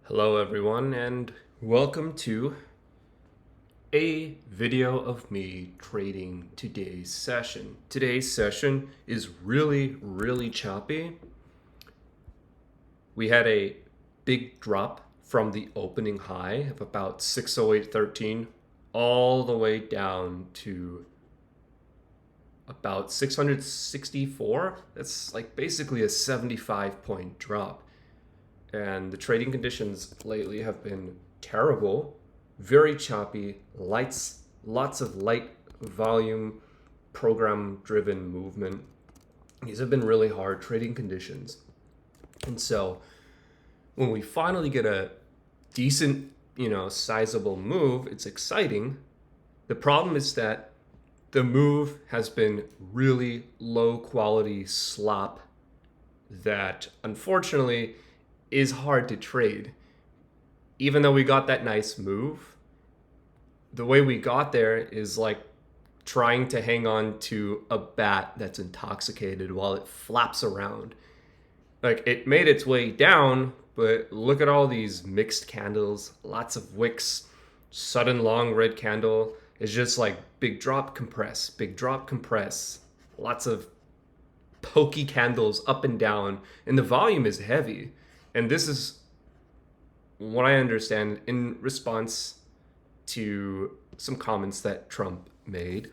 Hello everyone and welcome to a video of me trading today's session. Today's session is really choppy. We had a big drop from the opening high of about 608.13 all the way down to about 664. That's like basically a 75-point drop. And the trading conditions lately have been terrible, very choppy, lots of light volume, program driven movement. These have been really hard trading conditions. And so when we finally get a decent, sizable move, it's exciting. The problem is that the move has been really low quality slop that unfortunately is hard to trade. Even though we got that nice move, the way we got there is like trying to hang on to a bat that's intoxicated while it flaps around. Like it made its way down, but look at all these mixed candles, lots of wicks, sudden long red candle. It's just like big drop compress, lots of pokey candles up and down, and the volume is heavy. And this is what I understand in response to some comments that Trump made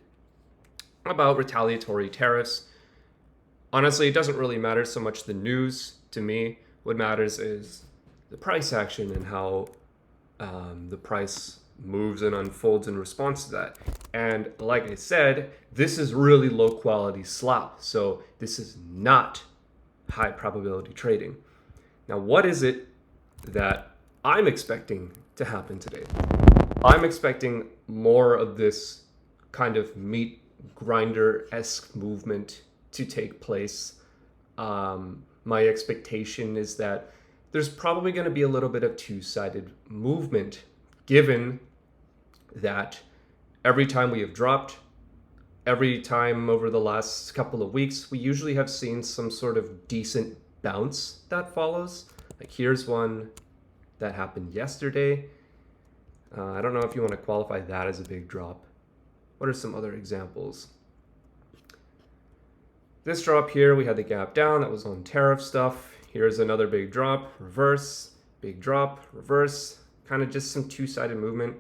about retaliatory tariffs. Honestly, it doesn't really matter so much the news to me. What matters is the price action and how the price moves and unfolds in response to that. And like I said, this is really low quality slop. So this is not high probability trading. Now, what is it that I'm expecting to happen today? I'm expecting more of this kind of meat grinder-esque movement to take place. My expectation is that there's probably going to be a little bit of two-sided movement, given that every time we have dropped, every time over the last couple of weeks, we usually have seen some sort of decent bounce that follows. Like here's one that happened yesterday. I don't know if you want to qualify that as a big drop. What are some other examples? This drop here, we had the gap down. That was on tariff stuff. Here's another big drop, reverse, big drop, reverse. Kind of just some two-sided movement.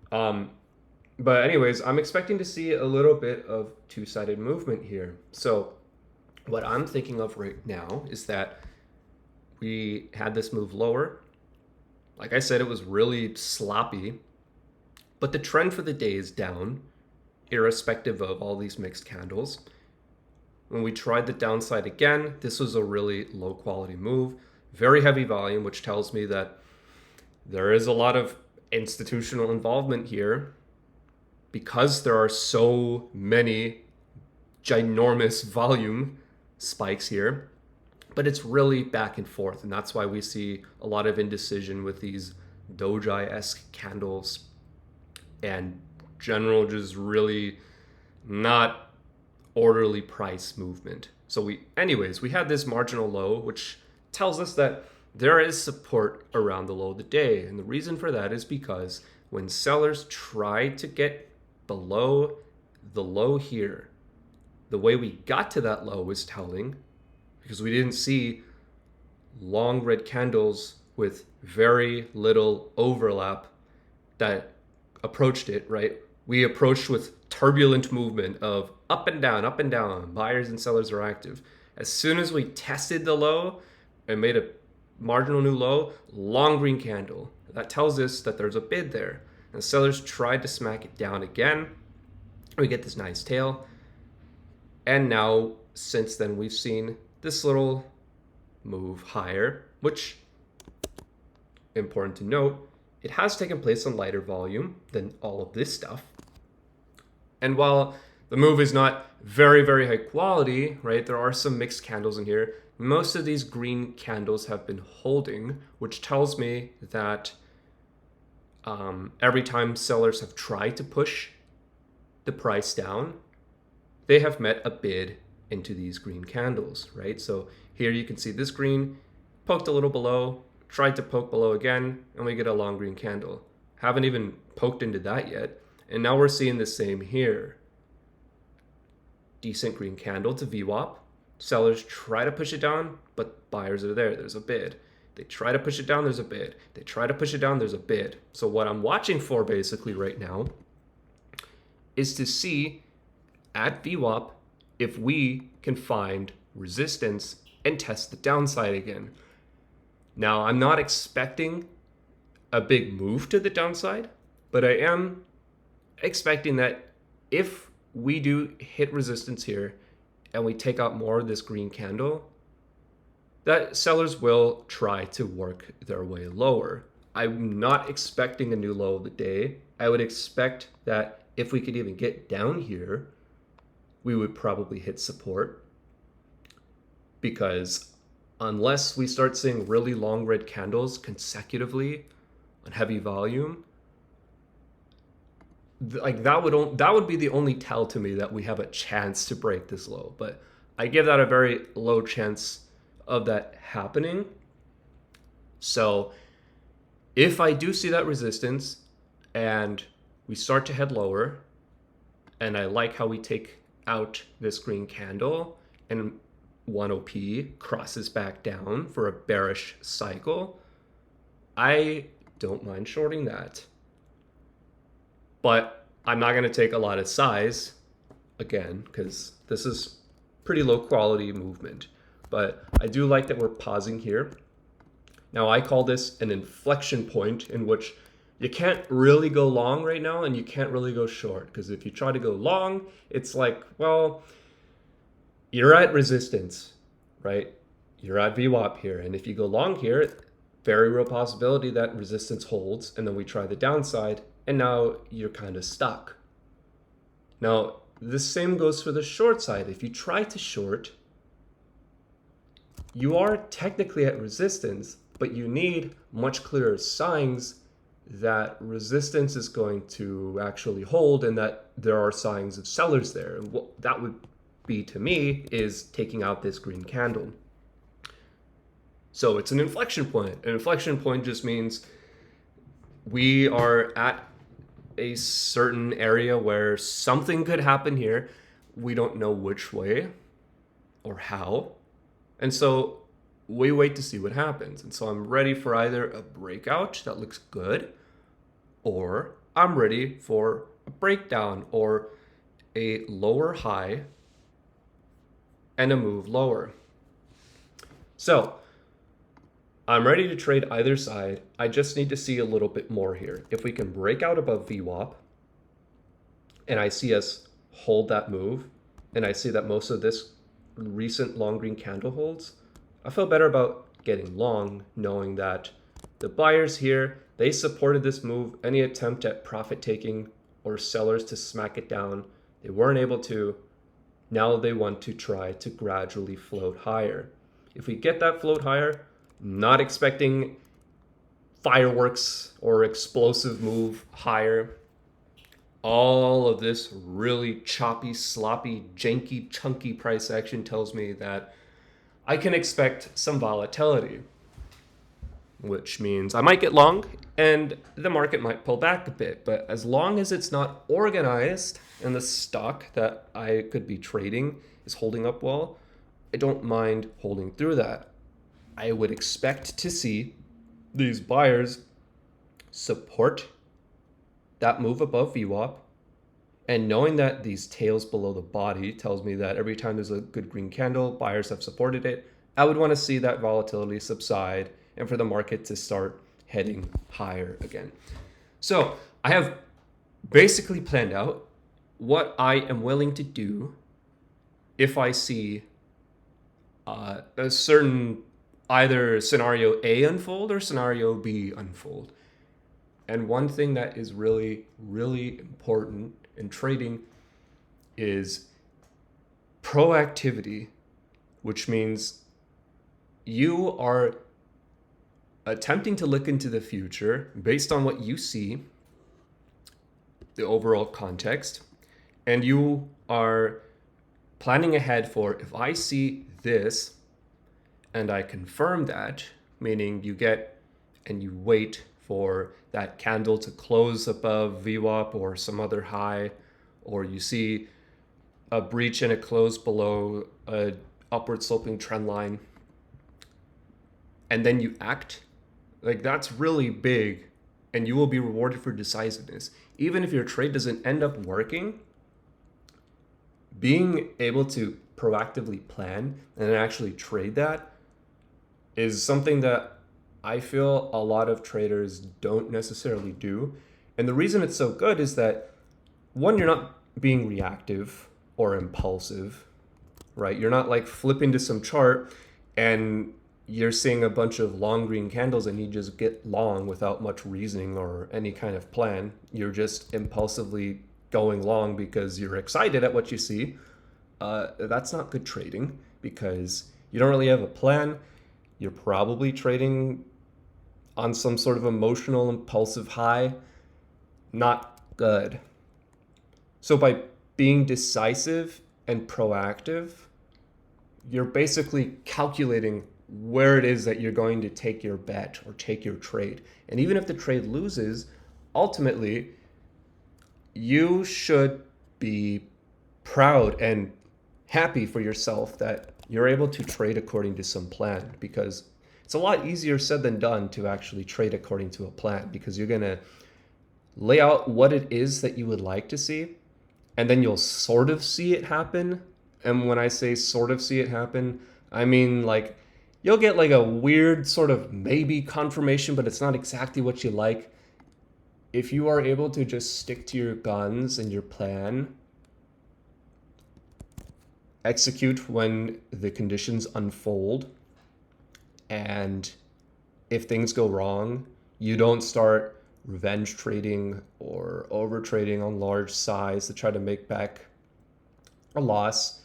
But anyways, I'm expecting to see a little bit of two-sided movement here. So what I'm thinking of right now is that we had this move lower. Like I said, it was really sloppy, but the trend for the day is down, irrespective of all these mixed candles. When we tried the downside again, this was a really low quality move, very heavy volume, which tells me that there is a lot of institutional involvement here because there are so many ginormous volume spikes here, but it's really back and forth, and that's why we see a lot of indecision with these doji-esque candles and general just really not orderly price movement. So we had this marginal low, which tells us that there is support around the low of the day, and the reason for that is because when sellers try to get below the low here, the way we got to that low was telling, because we didn't see long red candles with very little overlap that approached it, right? We approached with turbulent movement of up and down, buyers and sellers are active. As soon as we tested the low and made a marginal new low, long green candle. That tells us that there's a bid there. And sellers tried to smack it down again. We get this nice tail. And now, since then, we've seen this little move higher, which, important to note, it has taken place on lighter volume than all of this stuff. And while the move is not very high quality, right, there are some mixed candles in here. Most of these green candles have been holding, which tells me that every time sellers have tried to push the price down, they have met a bid into these green candles, right? So here you can see this green poked a little below, tried to poke below again, and we get a long green candle. Haven't even poked into that yet. And now we're seeing the same here. Decent green candle to VWAP. Sellers try to push it down, but buyers are there. There's a bid. They try to push it down, there's a bid. They try to push it down, there's a bid. So what I'm watching for basically right now is to see at VWAP if we can find resistance and test the downside again. Now, I'm not expecting a big move to the downside, but I am expecting that if we do hit resistance here and we take out more of this green candle, that sellers will try to work their way lower. I'm not expecting a new low of the day. I would expect that if we could even get down here, we would probably hit support, because unless we start seeing really long red candles consecutively on heavy volume, like that would be the only tell to me that we have a chance to break this low. But I give that a very low chance of that happening. So if I do see that resistance and we start to head lower, and I like how we take out this green candle and 1OP crosses back down for a bearish cycle, I don't mind shorting that. But I'm not going to take a lot of size again, because this is pretty low quality movement. But I do like that we're pausing here. Now, I call this an inflection point in which you can't really go long right now and you can't really go short, because if you try to go long, it's like, well, you're at resistance, right? You're at VWAP here. And if you go long here, very real possibility that resistance holds, and then we try the downside, and now you're kind of stuck. Now, the same goes for the short side. If you try to short, you are technically at resistance, but you need much clearer signs that resistance is going to actually hold and that there are signs of sellers there. And what that would be to me is taking out this green candle. So it's an inflection point. An inflection point just means we are at a certain area where something could happen here. We don't know which way or how. And so we wait to see what happens. And so I'm ready for either a breakout that looks good, or I'm ready for a breakdown or a lower high and a move lower. So I'm ready to trade either side. I just need to see a little bit more here. If we can break out above VWAP and I see us hold that move, and I see that most of this recent long green candle holds, I feel better about getting long, knowing that the buyers here, they supported this move. Any attempt at profit taking or sellers to smack it down, they weren't able to. Now they want to try to gradually float higher. If we get that float higher, not expecting fireworks or explosive move higher. All of this really choppy, sloppy, janky, chunky price action tells me that I can expect some volatility, which means I might get long and the market might pull back a bit. But as long as it's not organized and the stock that I could be trading is holding up well, I don't mind holding through that. I would expect to see these buyers support that move above VWAP, and knowing that these tails below the body tells me that every time there's a good green candle, buyers have supported it. I would want to see that volatility subside and for the market to start heading higher again. So I have basically planned out what I am willing to do if I see a certain either scenario A unfold or scenario B unfold. And one thing that is really, really important in trading is proactivity, which means you are attempting to look into the future based on what you see, the overall context, and you are planning ahead for, if I see this and I confirm that, meaning you get and you wait for that candle to close above VWAP or some other high, or you see a breach and a close below a upward sloping trend line, and then you act, like that's really big, and you will be rewarded for decisiveness. Even if your trade doesn't end up working, being able to proactively plan and actually trade that is something that I feel a lot of traders don't necessarily do. And the reason it's so good is that, one, you're not being reactive or impulsive, right? You're not like flipping to some chart and you're seeing a bunch of long green candles and you just get long without much reasoning or any kind of plan. You're just impulsively going long because you're excited at what you see. That's not good trading because you don't really have a plan. You're probably trading on some sort of emotional, impulsive high. Not good. So by being decisive and proactive, you're basically calculating where it is that you're going to take your bet or take your trade. And even if the trade loses, ultimately, you should be proud and happy for yourself that you're able to trade according to some plan, because it's a lot easier said than done to actually trade according to a plan, because you're going to lay out what it is that you would like to see, and then you'll sort of see it happen. And when I say sort of see it happen, I mean like you'll get like a weird sort of maybe confirmation, but it's not exactly what you like. If you are able to just stick to your guns and your plan, execute when the conditions unfold, and if things go wrong, you don't start revenge trading or over trading on large size to try to make back a loss,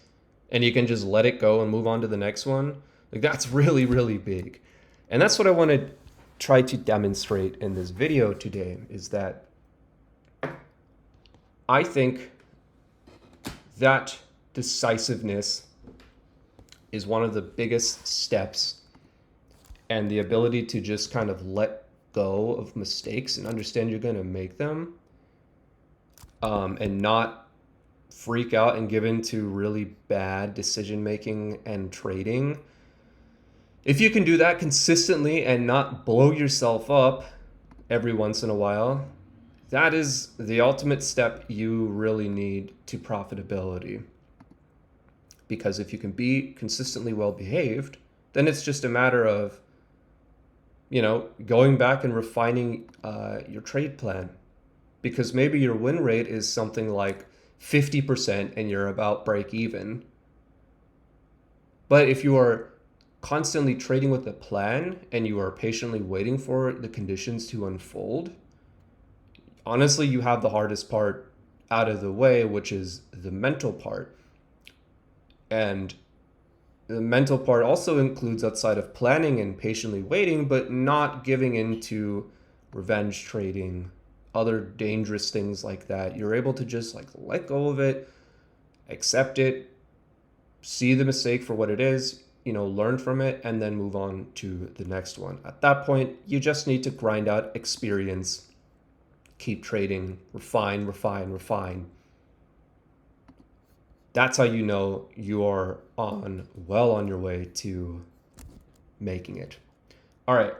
and you can just let it go and move on to the next one. Like that's really, really big. And that's what I want to try to demonstrate in this video today, is that I think that decisiveness is one of the biggest steps, and the ability to just kind of let go of mistakes and understand you're going to make them, and not freak out and give into really bad decision making and trading. If you can do that consistently and not blow yourself up every once in a while, that is the ultimate step you really need to profitability. Because if you can be consistently well behaved, then it's just a matter of, going back and refining your trade plan. Because maybe your win rate is something like 50% and you're about break even. But if you are constantly trading with a plan and you are patiently waiting for the conditions to unfold, honestly, you have the hardest part out of the way, which is the mental part. And the mental part also includes, outside of planning and patiently waiting, but not giving into revenge trading, other dangerous things like that. You're able to just like let go of it, accept it, see the mistake for what it is, learn from it, and then move on to the next one. At that point, you just need to grind out experience, keep trading, refine, refine, refine. That's how you know you are well on your way to making it. All right.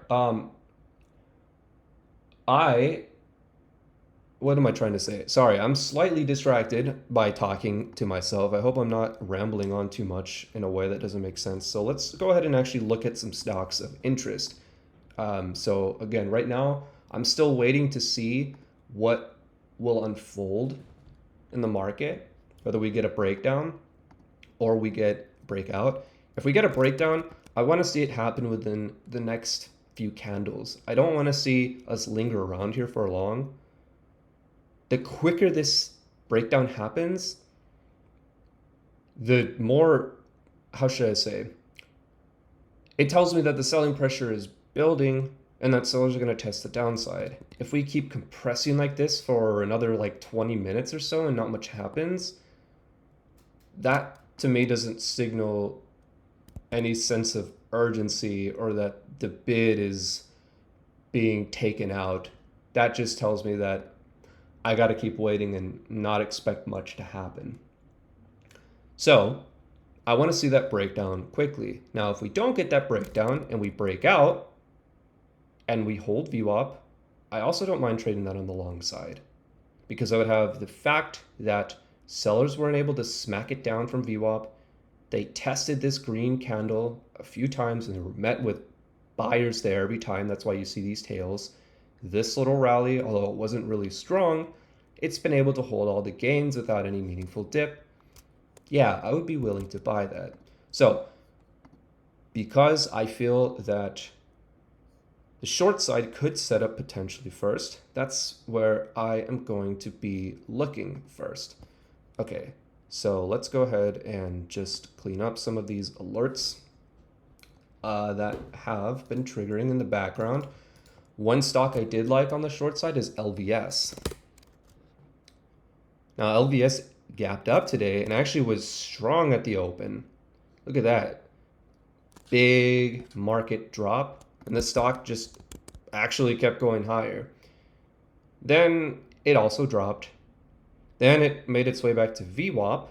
What am I trying to say? Sorry, I'm slightly distracted by talking to myself. I hope I'm not rambling on too much in a way that doesn't make sense. So let's go ahead and actually look at some stocks of interest. So again, right now, I'm still waiting to see what will unfold in the market, whether we get a breakdown or we get breakout. If we get a breakdown, I want to see it happen within the next few candles. I don't want to see us linger around here for long. The quicker this breakdown happens, the more, how should I say, it tells me that the selling pressure is building and that sellers are going to test the downside. If we keep compressing like this for another like 20 minutes or so and not much happens, that to me doesn't signal any sense of urgency or that the bid is being taken out, that just tells me that I got to keep waiting and not expect much to happen. So I want to see that breakdown quickly. Now, if we don't get that breakdown and we break out and we hold VWAP, I also don't mind trading that on the long side, because I would have the fact that sellers weren't able to smack it down from VWAP. They tested this green candle a few times and they were met with buyers there every time. That's why you see these tails. This little rally, although it wasn't really strong, it's been able to hold all the gains without any meaningful dip. Yeah, I would be willing to buy that. So, because I feel that the short side could set up potentially first, that's where I am going to be looking first. Okay, so let's go ahead and just clean up some of these alerts that have been triggering in the background. One stock I did like on the short side is LVS. Now, LVS gapped up today and actually was strong at the open. Look at that. Big market drop, and the stock just actually kept going higher. Then it also dropped. Then it made its way back to VWAP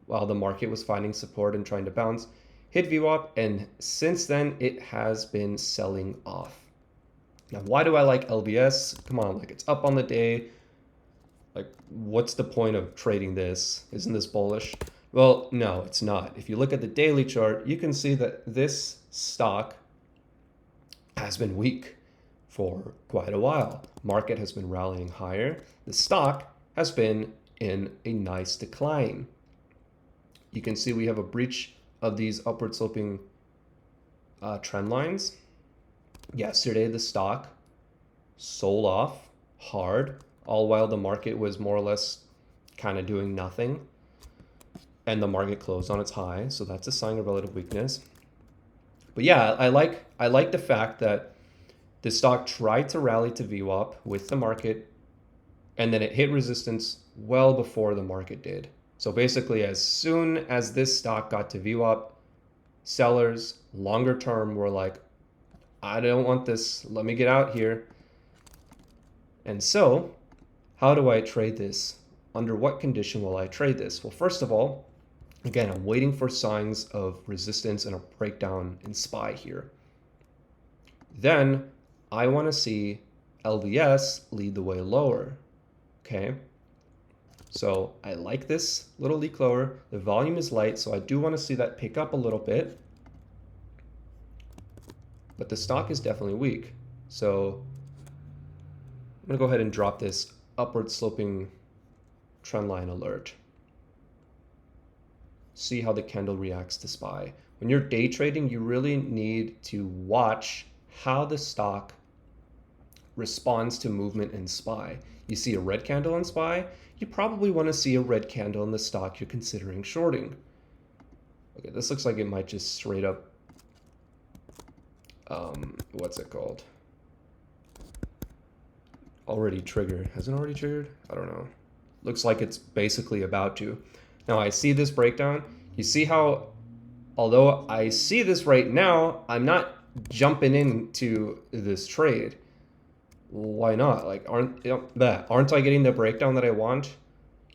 while the market was finding support and trying to bounce. Hit VWAP, and since then it has been selling off. Now, why do I like LVS? Come on, like, it's up on the day. Like, what's the point of trading this? Isn't this bullish? Well, no, it's not. If you look at the daily chart, you can see that this stock has been weak for quite a while. Market has been rallying higher. The stock has been in a nice decline. You can see we have a breach of these upward sloping trend lines. Yesterday, the stock sold off hard, all while the market was more or less kind of doing nothing. And the market closed on its high, so that's a sign of relative weakness. But yeah, I like the fact that the stock tried to rally to VWAP with the market, and then it hit resistance well before the market did. So basically, as soon as this stock got to VWAP, sellers longer term were like, I don't want this, let me get out here. And so, how do I trade this? Under what condition will I trade this? Well, first of all, again, I'm waiting for signs of resistance and a breakdown in SPY here. Then I want to see LVS lead the way lower. Okay. So I like this little leak lower. The volume is light, so I do want to see that pick up a little bit. But the stock is definitely weak. So I'm going to go ahead and drop this upward sloping trend line alert. See how the candle reacts to SPY. When you're day trading, you really need to watch how the stock responds to movement in SPY. You see a red candle in SPY, you probably want to see a red candle in the stock you're considering shorting. Okay, this looks like it might just straight up, what's it called? Already triggered. Has it already triggered? I don't know. Looks like it's basically about to. Now I see this breakdown. You see how, although I see this right now, I'm not jumping into this trade. Why not? Like, aren't I getting the breakdown that I want?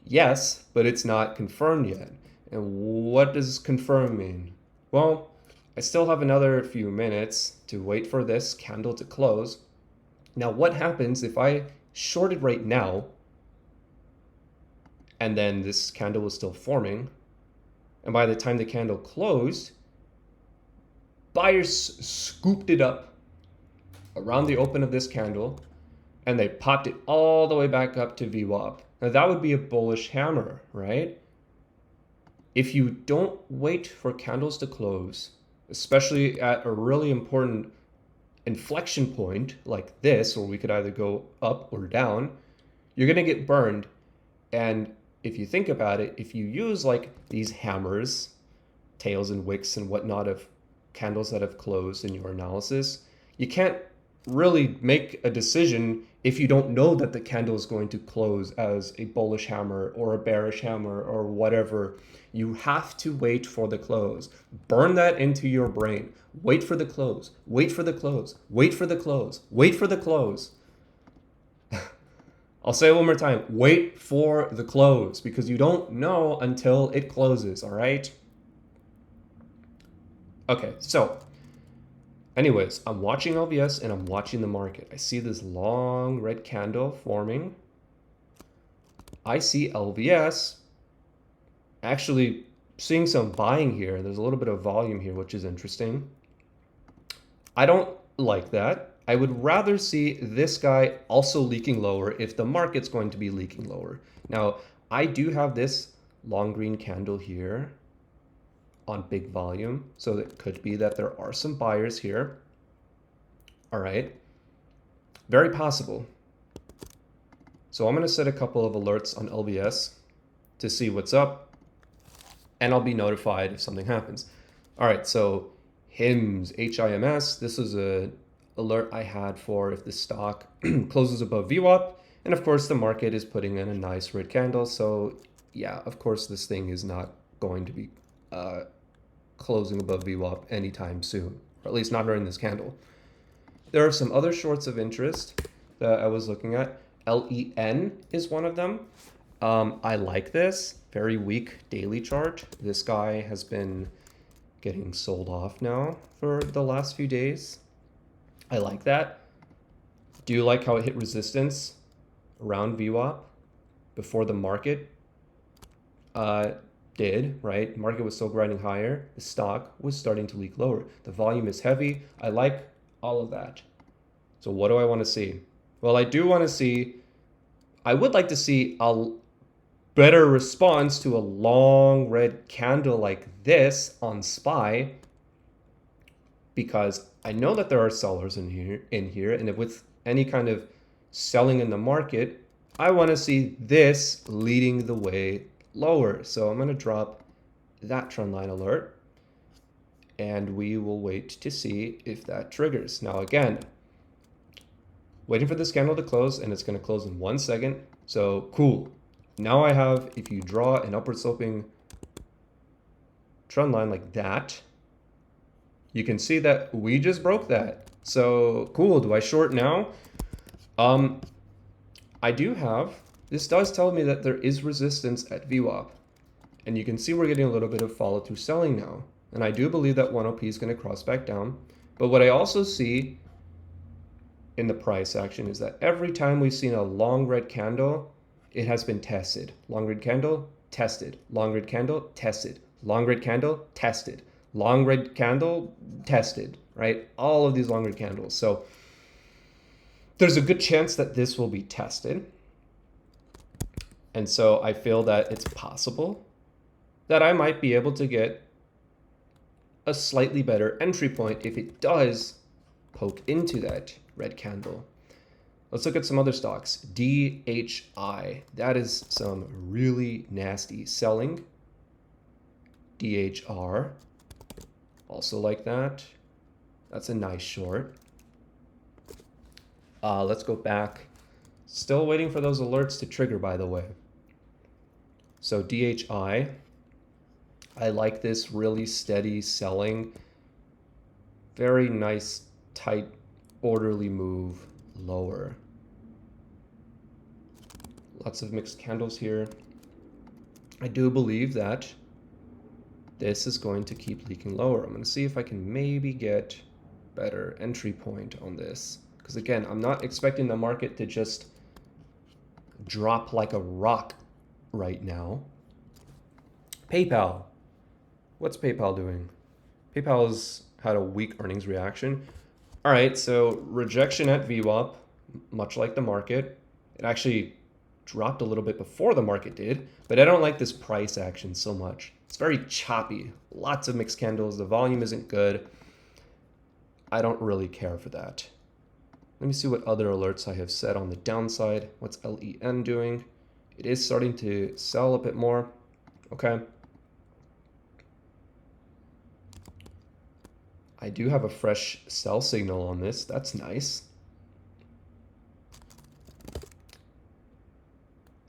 Yes, but it's not confirmed yet. And what does confirm mean? Well, I still have another few minutes to wait for this candle to close. Now, what happens if I shorted right now and then this candle was still forming, and by the time the candle closed, buyers scooped it up around the open of this candle and they popped it all the way back up to VWAP. Now that would be a bullish hammer, right? If you don't wait for candles to close, especially at a really important inflection point like this, where we could either go up or down, you're going to get burned. And if you think about it, if you use like these hammers, tails and wicks and whatnot of candles that have closed in your analysis, you can't really make a decision if you don't know that the candle is going to close as a bullish hammer or a bearish hammer or whatever. You have to wait for the close. Burn that into your brain. Wait for the close. Wait for the close. Wait for the close. Wait for the close. I'll say it one more time. Wait for the close, because you don't know until it closes, all right? Okay, so anyways, I'm watching LVS and I'm watching the market. I see this long red candle forming. I see LVS actually seeing some buying here. There's a little bit of volume here, which is interesting. I don't like that. I would rather see this guy also leaking lower if the market's going to be leaking lower. Now, I do have this long green candle here on big volume, so it could be that there are some buyers here. All right, very possible. So I'm going to set a couple of alerts on LVS to see what's up, and I'll be notified if something happens. All right, so HIMS, HIMS, this is a alert I had for if the stock closes above VWAP, and of course the market is putting in a nice red candle, so yeah, of course this thing is not going to be closing above VWAP anytime soon, or at least not during this candle. There are some other shorts of interest that I was looking at. LEN is one of them. I like this. Very weak daily chart. This guy has been getting sold off now for the last few days. I like that. Do you like how it hit resistance around VWAP before the market did, right? The market was still grinding higher. The stock was starting to leak lower. The volume is heavy. I like all of that. So what do I want to see? Well, I would like to see a better response to a long red candle like this on SPY, because I know that there are sellers in here, and with any kind of selling in the market, I want to see this leading the way lower. So I'm going to drop that trend line alert, and we will wait to see if that triggers. Now again, waiting for this candle to close, and it's going to close in 1 second. So cool. Now I have, if you draw an upward sloping trend line like that, you can see that we just broke that. So cool. Do I short now? I do have, this does tell me that there is resistance at VWAP. And you can see we're getting a little bit of follow through selling now. And I do believe that 1OP is going to cross back down. But what I also see in the price action is that every time we've seen a long red candle, it has been tested. Long red candle, tested. Long red candle, tested. Long red candle, tested. Long red candle, tested, right? All of these long red candles. So there's a good chance that this will be tested. And so I feel that it's possible that I might be able to get a slightly better entry point if it does poke into that red candle. Let's look at some other stocks. DHI, that is some really nasty selling. DHR, also like that. That's a nice short. Let's go back. Still waiting for those alerts to trigger, by the way. So DHI, I like this really steady selling. Very nice, tight, orderly move lower. Lots of mixed candles here. I do believe that this is going to keep leaking lower. I'm going to see if I can maybe get better entry point on this. Because again, I'm not expecting the market to just drop like a rock right now. PayPal. What's PayPal doing? PayPal's had a weak earnings reaction. All right, so rejection at VWAP, much like the market. It actually dropped a little bit before the market did, but I don't like this price action so much. It's very choppy, lots of mixed candles. The volume isn't good. I don't really care for that. Let me see what other alerts I have set on the downside. What's LEN doing? It is starting to sell a bit more. Okay. I do have a fresh sell signal on this. That's nice.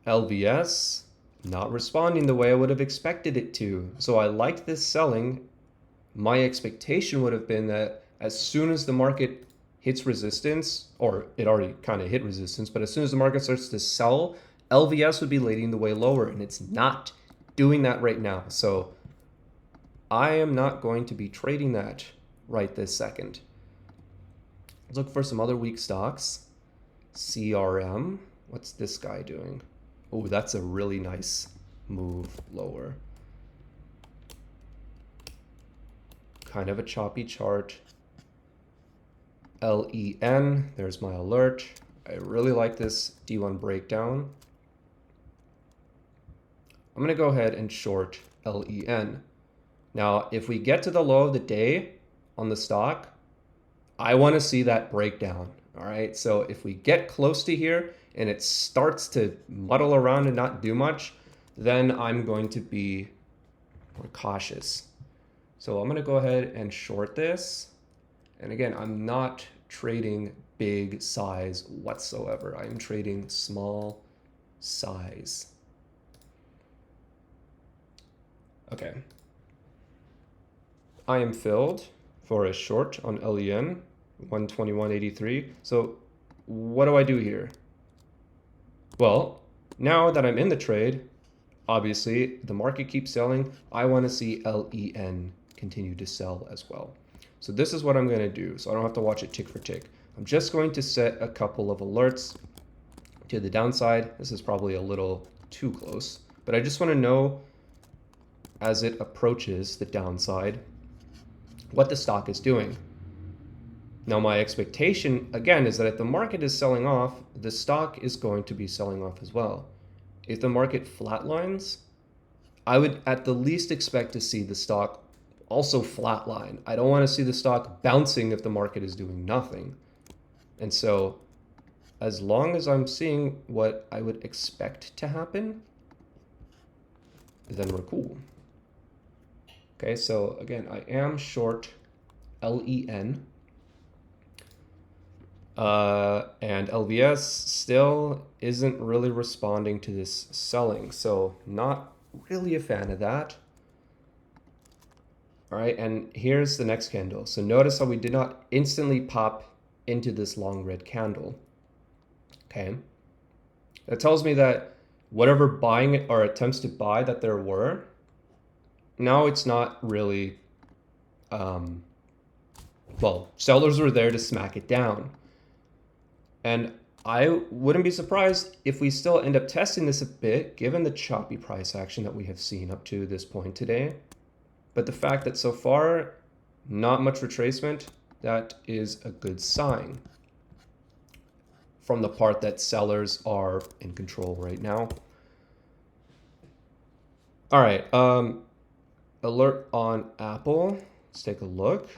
LVS not responding the way I would have expected it to. So I like this selling. My expectation would have been that as soon as the market hits resistance, or it already kind of hit resistance, but as soon as the market starts to sell, LVS would be leading the way lower, and it's not doing that right now. So I am not going to be trading that right this second. Let's look for some other weak stocks. CRM, what's this guy doing? Oh, that's a really nice move lower. Kind of a choppy chart. LEN, there's my alert. I really like this D1 breakdown. I'm gonna go ahead and short LEN. Now, if we get to the low of the day on the stock, I want to see that breakdown. All right, so if we get close to here and it starts to muddle around and not do much, then I'm going to be more cautious. So I'm going to go ahead and short this. And again, I'm not trading big size whatsoever. I'm trading small size. Okay. I am filled for a short on LEN, 121.83. So what do I do here? Well, now that I'm in the trade, obviously the market keeps selling. I want to see LEN continue to sell as well. So this is what I'm going to do. So I don't have to watch it tick for tick. I'm just going to set a couple of alerts to the downside. This is probably a little too close, but I just want to know as it approaches the downside what the stock is doing. Now, my expectation, again, is that if the market is selling off, the stock is going to be selling off as well. If the market flatlines, I would at the least expect to see the stock also flatline. I don't want to see the stock bouncing if the market is doing nothing. And so as long as I'm seeing what I would expect to happen, then we're cool. Okay, so again, I am short LEN. And LVS still isn't really responding to this selling, so not really a fan of that. All right, and here's the next candle. So notice how we did not instantly pop into this long red candle. Okay, that tells me that whatever buying or attempts to buy that there were, now it's not really, well, sellers were there to smack it down. And I wouldn't be surprised if we still end up testing this a bit, given the choppy price action that we have seen up to this point today. But the fact that so far, not much retracement, that is a good sign from the part that sellers are in control right now. All right, alert on Apple. Let's take a look.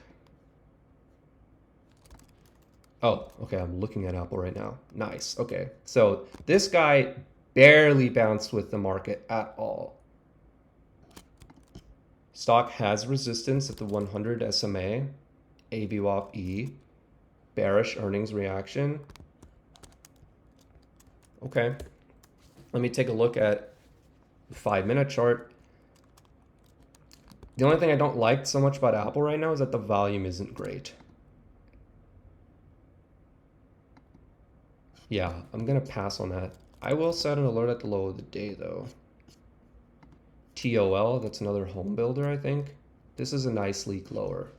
Oh, okay, I'm looking at Apple right now. Nice, okay. So this guy barely bounced with the market at all. Stock has resistance at the 100 SMA, AVWAP-E, bearish earnings reaction. Okay, let me take a look at the 5-minute chart. The only thing I don't like so much about Apple right now is that the volume isn't great. Yeah, I'm gonna pass on that. I will set an alert at the low of the day though. TOL, that's another home builder, I think. This is a nice leak lower.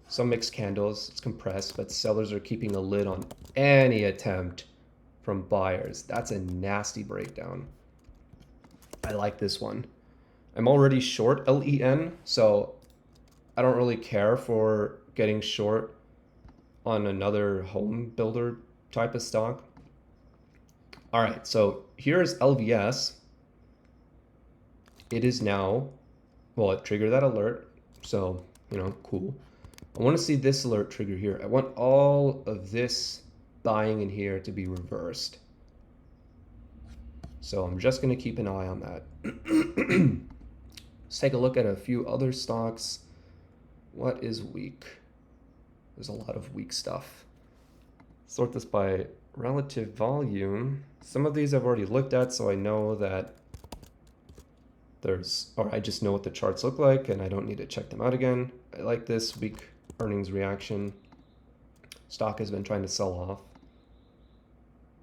Some mixed candles, it's compressed, but sellers are keeping a lid on any attempt from buyers. That's a nasty breakdown. I like this one. I'm already short LEN, so I don't really care for getting short on another home builder type of stock. All right, so here's LVS. It is now, well, it triggered that alert, so, you know, cool. I want to see this alert trigger here. I want all of this buying in here to be reversed. So I'm just going to keep an eye on that. Let's take a look at a few other stocks. What is weak? There's a lot of weak stuff. sort this by relative volume. Some of these I've already looked at, so I know that or I just know what the charts look like and I don't need to check them out again. I like this weak earnings reaction. Stock has been trying to sell off.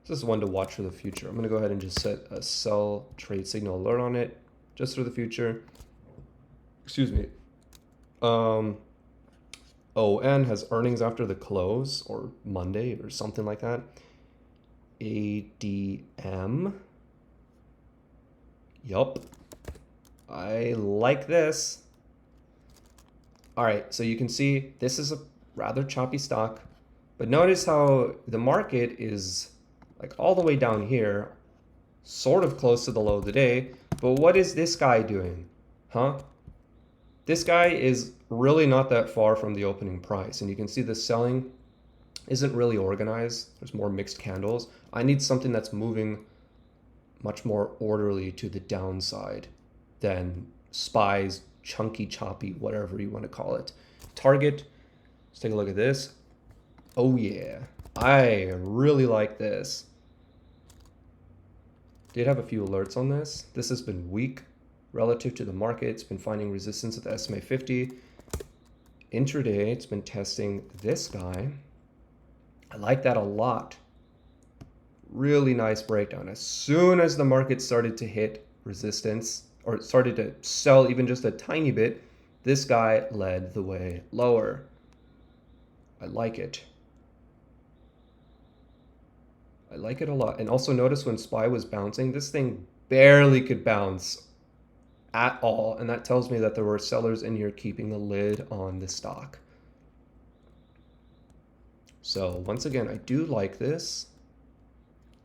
This is one to watch for the future. I'm going to go ahead and just set a sell trade signal alert on it just for the future. Excuse me. ON has earnings after the close or Monday or something like that. ADM. Yup. I like this. All right, so you can see this is a rather choppy stock, but notice how the market is like all the way down here, sort of close to the low of the day. But what is this guy doing? Huh? This guy is really not that far from the opening price, and you can see the selling isn't really organized. There's more mixed candles. I need something that's moving much more orderly to the downside than SPY's chunky, choppy, whatever you want to call it. Target, let's take a look at this. Oh yeah, I really like this. Did have a few alerts on this. This has been weak relative to the market. It's been finding resistance at the SMA 50. Intraday, it's been testing this guy. I like that a lot. Really nice breakdown. As soon as the market started to hit resistance, or started to sell even just a tiny bit, this guy led the way lower. I like it. I like it a lot. And also notice when SPY was bouncing, this thing barely could bounce at all. And that tells me that there were sellers in here keeping a lid on the stock. So once again, I do like this.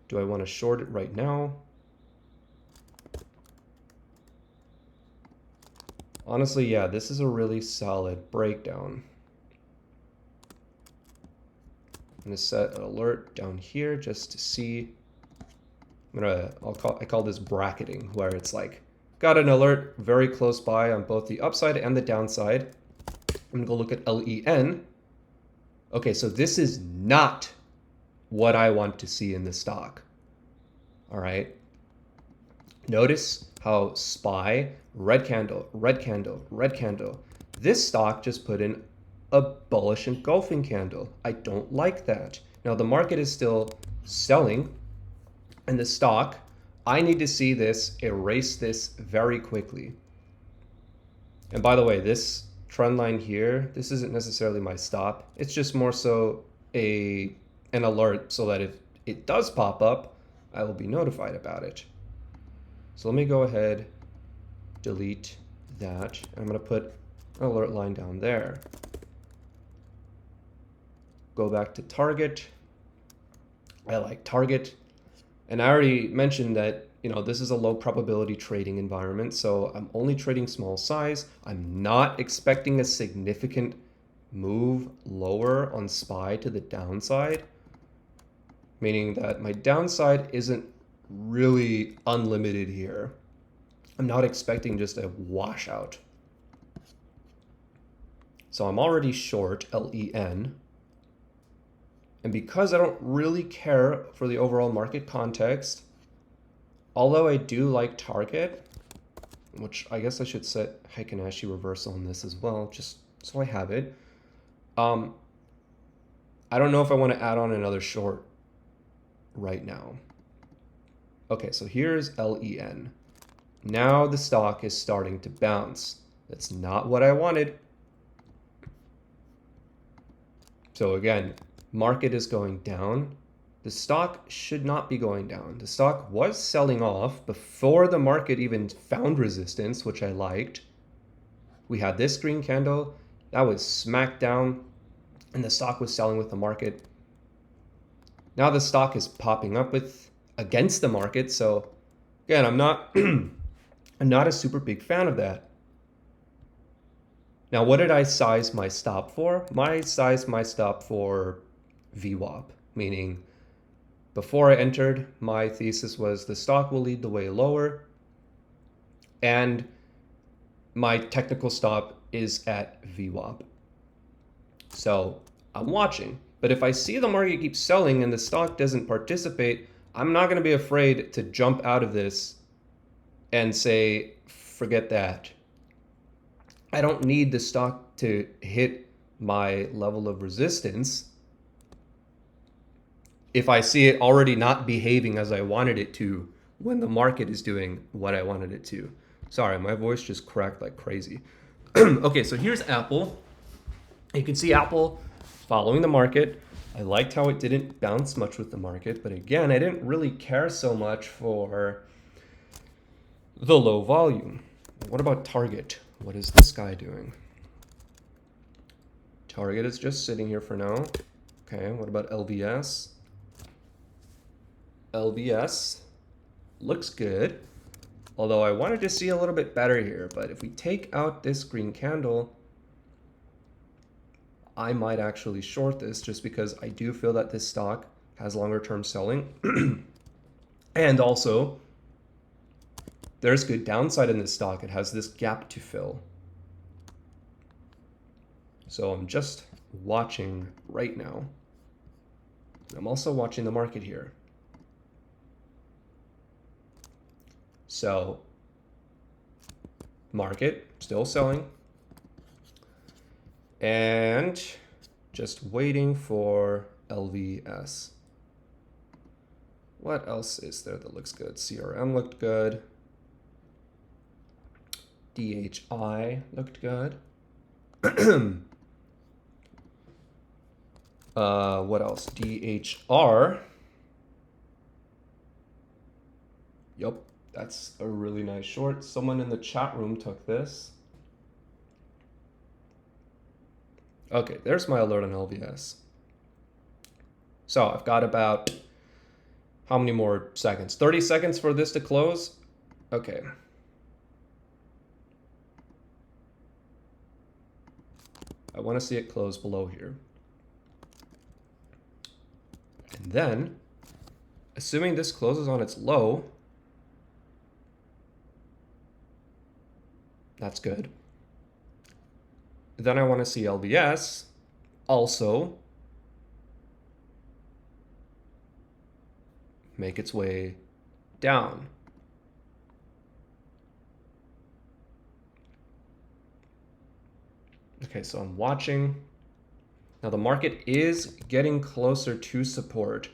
Do I want to short it right now? Honestly, yeah, this is a really solid breakdown. I'm gonna set an alert down here just to see. I call this bracketing, where it's like got an alert very close by on both the upside and the downside. I'm gonna go look at LEN. Okay, so this is not what I want to see in the stock. All right. Notice how SPY, red candle, red candle, red candle. This stock just put in a bullish engulfing candle. I don't like that. Now the market is still selling, and the stock, I need to see this erase this very quickly. And by the way, this trend line here, this isn't necessarily my stop. It's just more so an alert so that if it does pop up, I will be notified about it. So let me go ahead, delete that. I'm going to put an alert line down there. Go back to target. I like target. And I already mentioned that, this is a low probability trading environment. So I'm only trading small size. I'm not expecting a significant move lower on SPY to the downside, meaning that my downside isn't really unlimited here. I'm not expecting just a washout. So I'm already short LEN. And because I don't really care for the overall market context, although I do like target, which I guess I should set Heikin-Ashi reversal on this as well, just so I have it. I don't know if I want to add on another short right now. Okay, so here's LEN. Now the stock is starting to bounce. That's not what I wanted. So again, market is going down. The stock should not be going down. The stock was selling off before the market even found resistance, which I liked. We had this green candle that was smacked down, and the stock was selling with the market. Now the stock is popping up against the market. So again, I'm not I'm not a super big fan of that. Now, what did I size my stop for? I sized my stop for VWAP, meaning before I entered, my thesis was the stock will lead the way lower, and my technical stop is at VWAP. So I'm watching. But if I see the market keep selling and the stock doesn't participate, I'm not going to be afraid to jump out of this and say, forget that. I don't need the stock to hit my level of resistance if I see it already not behaving as I wanted it to when the market is doing what I wanted it to. Sorry, my voice just cracked like crazy. Okay, so here's Apple. You can see Apple following the market. I liked how it didn't bounce much with the market, but again, I didn't really care so much for the low volume. What about Target? What is this guy doing? Target is just sitting here for now. Okay, what about LVS? LVS looks good, although I wanted to see a little bit better here. But if we take out this green candle, I might actually short this just because I do feel that this stock has longer term selling. And also, there's good downside in this stock. It has this gap to fill. So I'm just watching right now. I'm also watching the market here. So, market still selling. And just waiting for LVS. What else is there that looks good? CRM looked good. DHI looked good. What else? DHR. Yup, that's a really nice short. Someone in the chat room took this. Okay, there's my alert on LVS. So I've got about, how many more seconds? 30 seconds for this to close? Okay. I want to see it close below here. And then, assuming this closes on its low, that's good. Then I want to see LVS also make its way down. Okay, so I'm watching. Now the market is getting closer to support.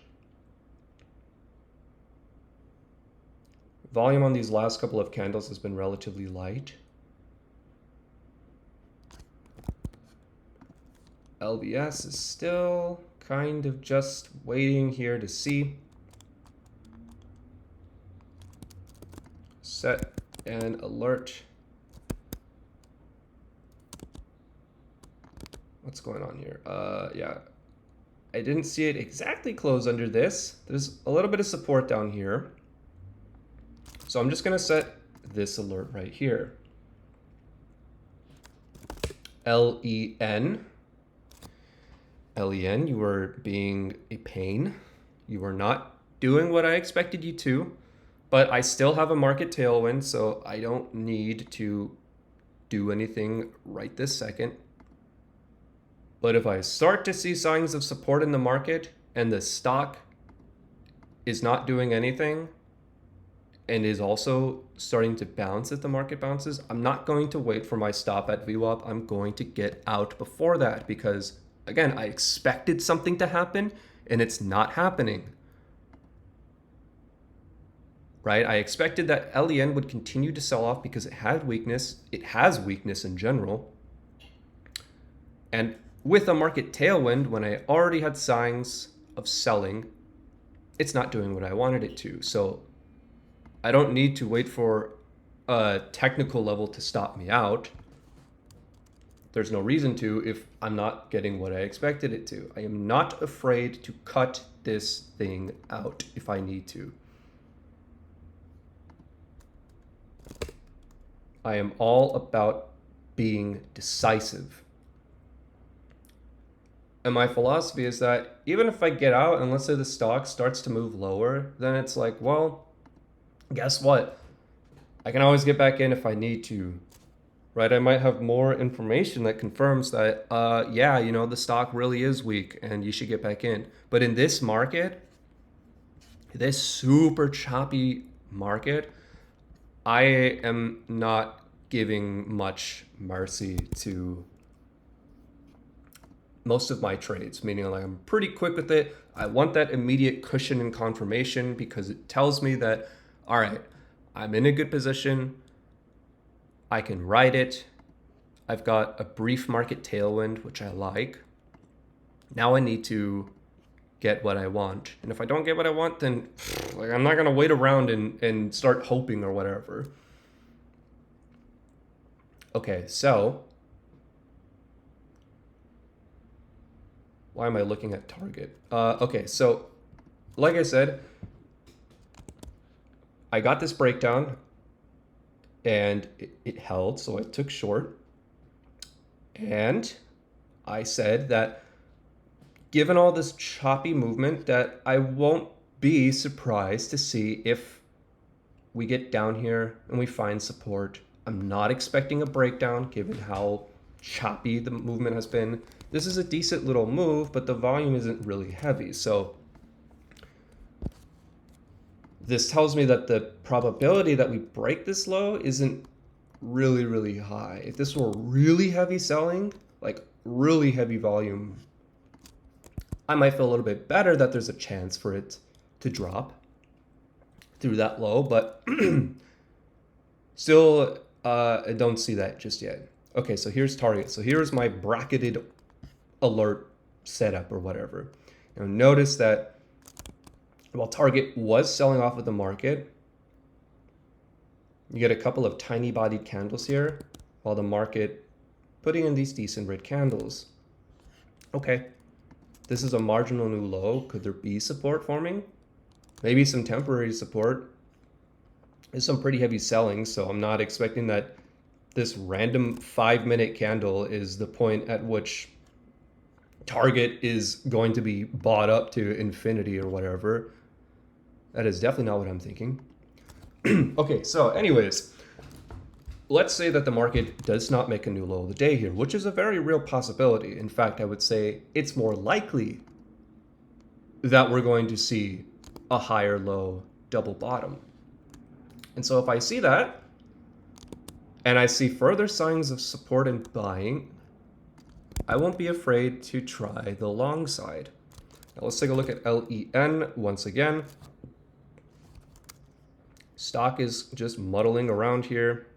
Volume on these last couple of candles has been relatively light. LVS is still kind of just waiting here to see. Set an alert. What's going on here? Yeah, I didn't see it exactly close under this. There's a little bit of support down here. So I'm just gonna set this alert right here. LEN. LEN, you are being a pain. You are not doing what I expected you to, but I still have a market tailwind, so I don't need to do anything right this second. But if I start to see signs of support in the market and the stock is not doing anything and is also starting to bounce as the market bounces, I'm not going to wait for my stop at VWAP. I'm going to get out before that because, again, I expected something to happen and it's not happening. Right? I expected that LEN would continue to sell off because it had weakness. It has weakness in general. And with a market tailwind, when I already had signs of selling, it's not doing what I wanted it to. So I don't need to wait for a technical level to stop me out. There's no reason to if I'm not getting what I expected it to. I am not afraid to cut this thing out if I need to. I am all about being decisive. And my philosophy is that even if I get out and let's say the stock starts to move lower, then it's like, well, guess what? I can always get back in if I need to, right? I might have more information that confirms that, yeah, you know, the stock really is weak and you should get back in. But in this market, this super choppy market, I am not giving much mercy to most of my trades, meaning like I'm pretty quick with it. I want that immediate cushion and confirmation because it tells me that, all right, I'm in a good position. I can ride it. I've got a brief market tailwind, which I like. Now I need to get what I want. And if I don't get what I want, then like I'm not going to wait around and start hoping or whatever. Okay, so why am I looking at target? Okay, so like I said, I got this breakdown and it held, so I took short. And I said that given all this choppy movement, that I won't be surprised to see if we get down here and we find support. I'm not expecting a breakdown given how choppy the movement has been. This is a decent little move, but the volume isn't really heavy. So this tells me that the probability that we break this low isn't really, really high. If this were really heavy selling, like really heavy volume, I might feel a little bit better that there's a chance for it to drop through that low, but still, I don't see that just yet. Okay, so here's target. So here's my bracketed alert setup or whatever. Now notice that while target was selling off of the market, you get a couple of tiny bodied candles here while the market putting in these decent red candles. Okay, this is a marginal new low. Could there be support forming? Maybe some temporary support. There's some pretty heavy selling, so I'm not expecting that this random 5-minute candle is the point at which target is going to be bought up to infinity or whatever. That is definitely not what I'm thinking. Okay, so anyways, let's say that the market does not make a new low of the day here, which is a very real possibility. In fact, I would say it's more likely that we're going to see a higher low double bottom. And so if I see that, and I see further signs of support and buying, I won't be afraid to try the long side. Now let's take a look at LEN once again. Stock is just muddling around here.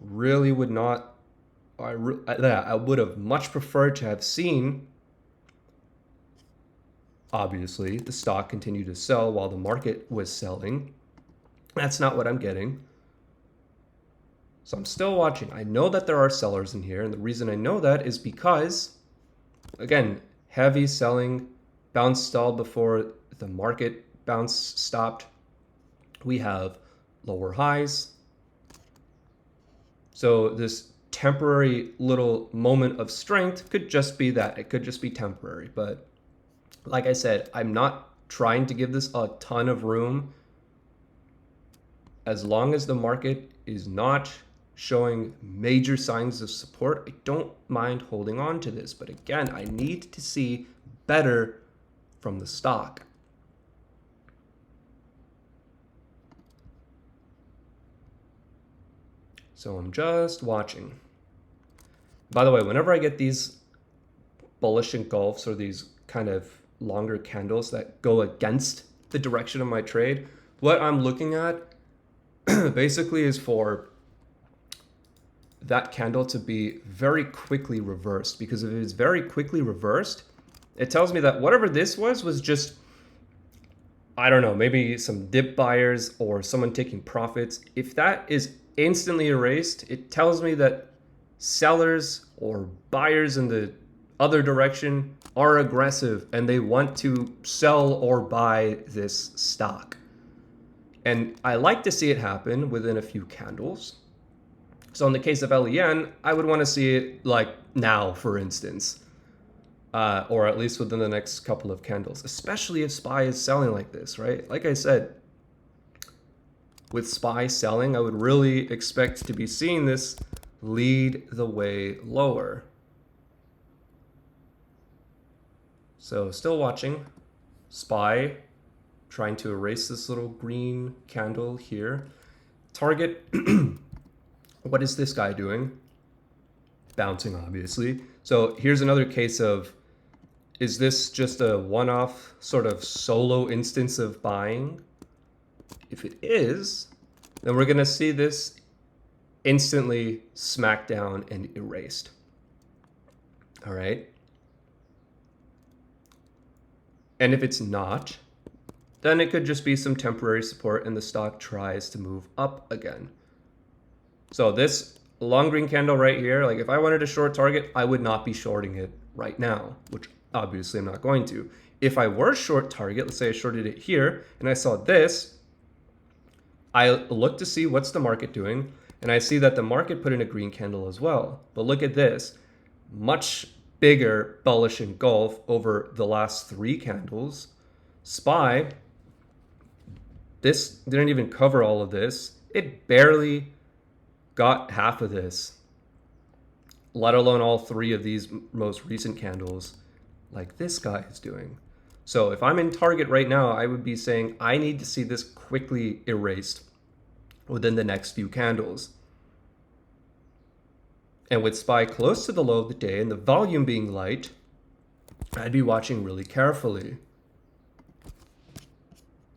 Really would not, I would have much preferred to have seen, obviously, the stock continue to sell while the market was selling. That's not what I'm getting. So I'm still watching. I know that there are sellers in here, and the reason I know that is because, again, heavy selling, bounce stalled before the market bounce stopped. We have lower highs. So this temporary little moment of strength could just be that. It could just be temporary. But like I said, I'm not trying to give this a ton of room. As long as the market is not showing major signs of support, I don't mind holding on to this. But again, I need to see better from the stock. So I'm just watching. By the way, whenever I get these bullish engulfs or these kind of longer candles that go against the direction of my trade, what I'm looking at basically is for that candle to be very quickly reversed, because if it's very quickly reversed, it tells me that whatever this was just, I don't know, maybe some dip buyers or someone taking profits. If that is instantly erased, it tells me that sellers or buyers in the other direction are aggressive and they want to sell or buy this stock. And I like to see it happen within a few candles. So in the case of LEN, I would want to see it like now, for instance, or at least within the next couple of candles, especially if SPY is selling like this, right? Like I said, with SPY selling, I would really expect to be seeing this lead the way lower. So still watching. SPY trying to erase this little green candle here. Target, what is this guy doing? Bouncing, obviously. So here's another case of, is this just a one-off sort of solo instance of buying? If it is, then we're gonna see this instantly smacked down and erased. All right. And if it's not, then it could just be some temporary support and the stock tries to move up again. So this long green candle right here, like if I wanted to short target, I would not be shorting it right now, which obviously I'm not going to. If I were short target, let's say I shorted it here and I saw this, I look to see what's the market doing, and I see that the market put in a green candle as well. But look at this, much bigger bullish engulf over the last 3 candles. SPY, this didn't even cover all of this. It barely got half of this, let alone all 3 of these most recent candles like this guy is doing. So if I'm in target right now, I would be saying I need to see this quickly erased within the next few candles. And with SPY close to the low of the day and the volume being light, I'd be watching really carefully.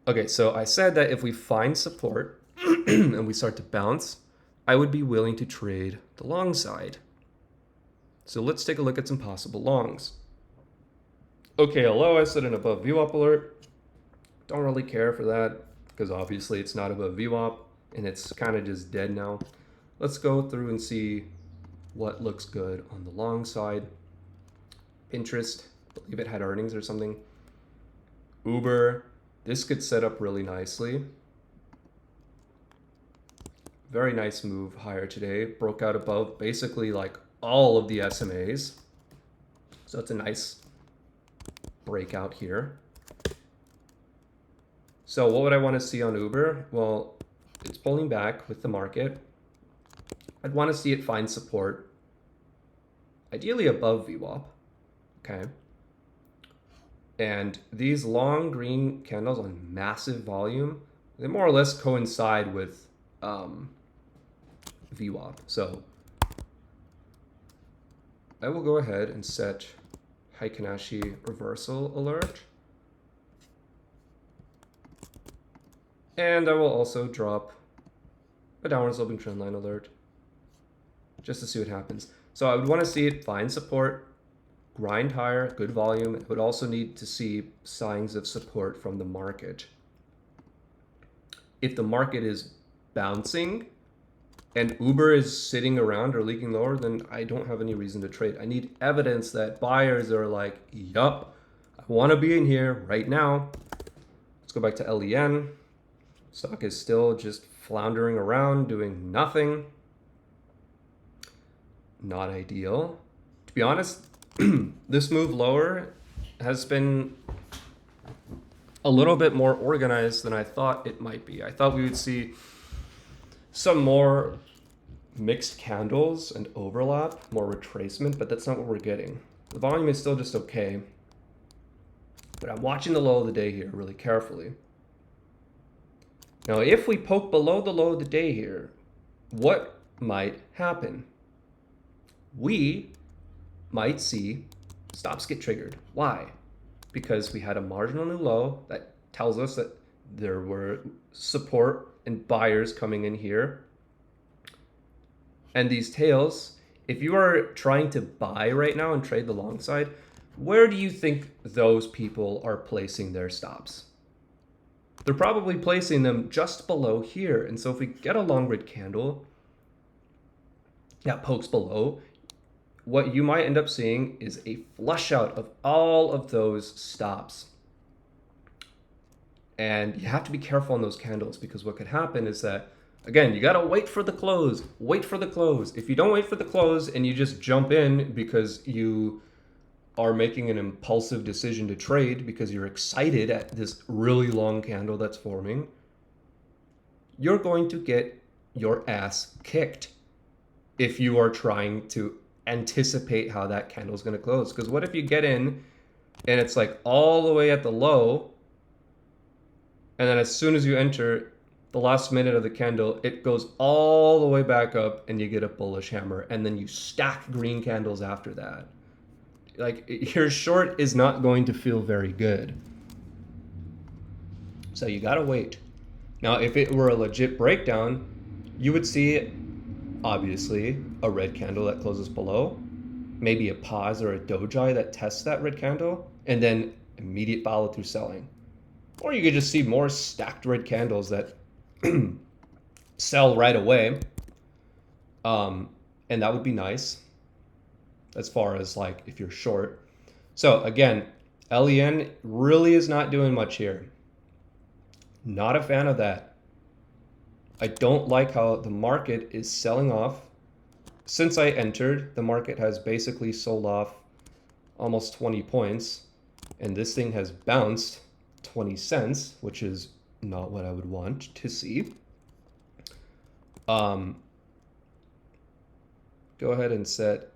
Okay, so I said that if we find support and we start to bounce, I would be willing to trade the long side. So let's take a look at some possible longs. Okay, hello, I set an above VWAP alert. Don't really care for that because obviously it's not above VWAP and it's kind of just dead now. Let's go through and see what looks good on the long side. Pinterest, I believe it had earnings or something. Uber, this could set up really nicely. Very nice move higher today. Broke out above basically like all of the SMAs. So it's a nice breakout here. So what would I want to see on Uber? Well, it's pulling back with the market. I'd want to see it find support, ideally above VWAP, okay? And these long green candles on massive volume, they more or less coincide with VWAP. So I will go ahead and set Heikin-Ashi reversal alert. And I will also drop a downward sloping trend line alert just to see what happens. So I would want to see it find support, grind higher, good volume. It would also need to see signs of support from the market. If the market is bouncing and Uber is sitting around or leaking lower, then I don't have any reason to trade. I need evidence that buyers are like, yup, I want to be in here right now. Let's go back to LEN. Stock is still just floundering around, doing nothing. Not ideal. To be honest, this move lower has been a little bit more organized than I thought it might be. I thought we would see some more mixed candles and overlap, more retracement, but that's not what we're getting. The volume is still just okay, but I'm watching the low of the day here really carefully. Now, if we poke below the low of the day here, what might happen? We might see stops get triggered. Why? Because we had a marginal new low that tells us that there were support and buyers coming in here. And these tails, if you are trying to buy right now and trade the long side, where do you think those people are placing their stops? They're probably placing them just below here. And so if we get a long red candle that pokes below, what you might end up seeing is a flush out of all of those stops. And you have to be careful on those candles because what could happen is that, again, you got to wait for the close. Wait for the close. If you don't wait for the close and you just jump in because you are making an impulsive decision to trade because you're excited at this really long candle that's forming, you're going to get your ass kicked. if you are trying to anticipate how that candle is going to close. Because what if you get in and it's like all the way at the low, and then as soon as you enter the last minute of the candle, it goes all the way back up and you get a bullish hammer, and then you stack green candles after that. Like, your short is not going to feel very good. So you gotta wait. Now, if it were a legit breakdown, you would see, obviously, a red candle that closes below, maybe a pause or a doji that tests that red candle, and then immediate follow through selling. Or you could just see more stacked red candles that sell right away. And that would be nice as far as like if you're short. So again, LEN really is not doing much here. Not a fan of that. I don't like how the market is selling off. Since I entered, the market has basically sold off almost 20 points, and this thing has bounced 20 cents, which is not what I would want to see. Go ahead and set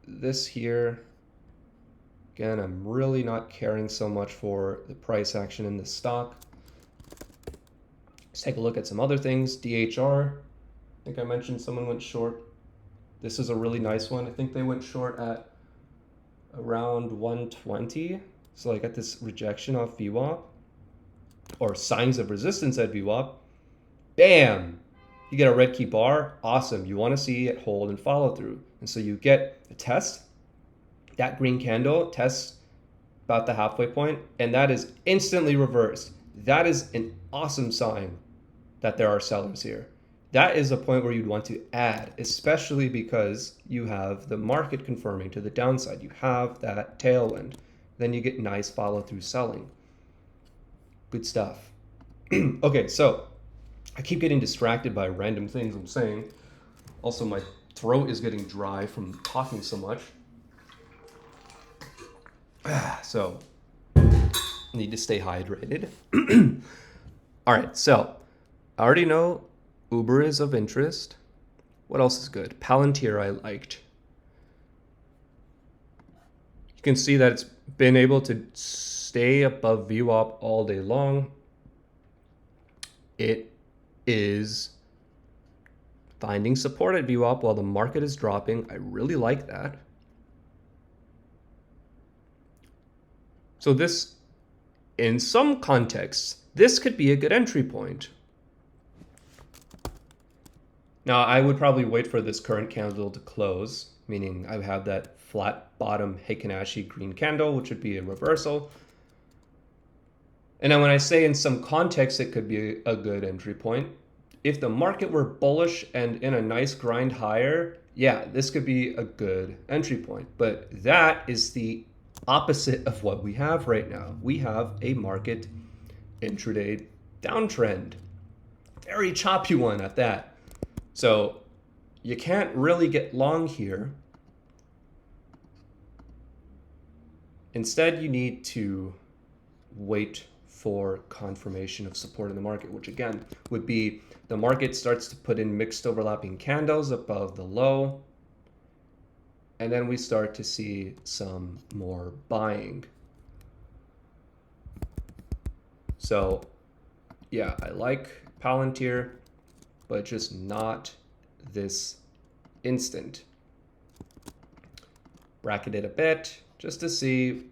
this here. Again, I'm really not caring so much for the price action in this stock. Let's take a look at some other things. DHR, I think I mentioned someone went short. This is a really nice one. I think they went short at around 120. So I got this rejection off VWAP, or signs of resistance at VWAP. Bam! You get a red key bar. Awesome. You want to see it hold and follow through. And so you get a test. That green candle tests about the halfway point, and that is instantly reversed. That is an awesome sign that there are sellers here. That is a point where you'd want to add, especially because you have the market confirming to the downside. You have that tailwind. Then you get nice follow-through selling. Good stuff. Okay, so I keep getting distracted by random things I'm saying. Also, my throat is getting dry from talking so much. So, need to stay hydrated. All right, so I already know Uber is of interest. What else is good? Palantir I liked. You can see that it's been able to stay above VWAP all day long. It is finding support at VWAP while the market is dropping. I really like that. So this, in some contexts, this could be a good entry point. Now, I would probably wait for this current candle to close, meaning I would have that flat bottom Heikin-Ashi green candle, which would be a reversal. And then when I say in some context, it could be a good entry point. If the market were bullish and in a nice grind higher, yeah, this could be a good entry point. But that is the opposite of what we have right now. We have a market intraday downtrend. Very choppy one at that. So you can't really get long here. Instead, you need to wait for confirmation of support in the market, which again would be the market starts to put in mixed overlapping candles above the low, and then we start to see some more buying. So yeah, I like Palantir, but just not this instant. Bracket it a bit just to see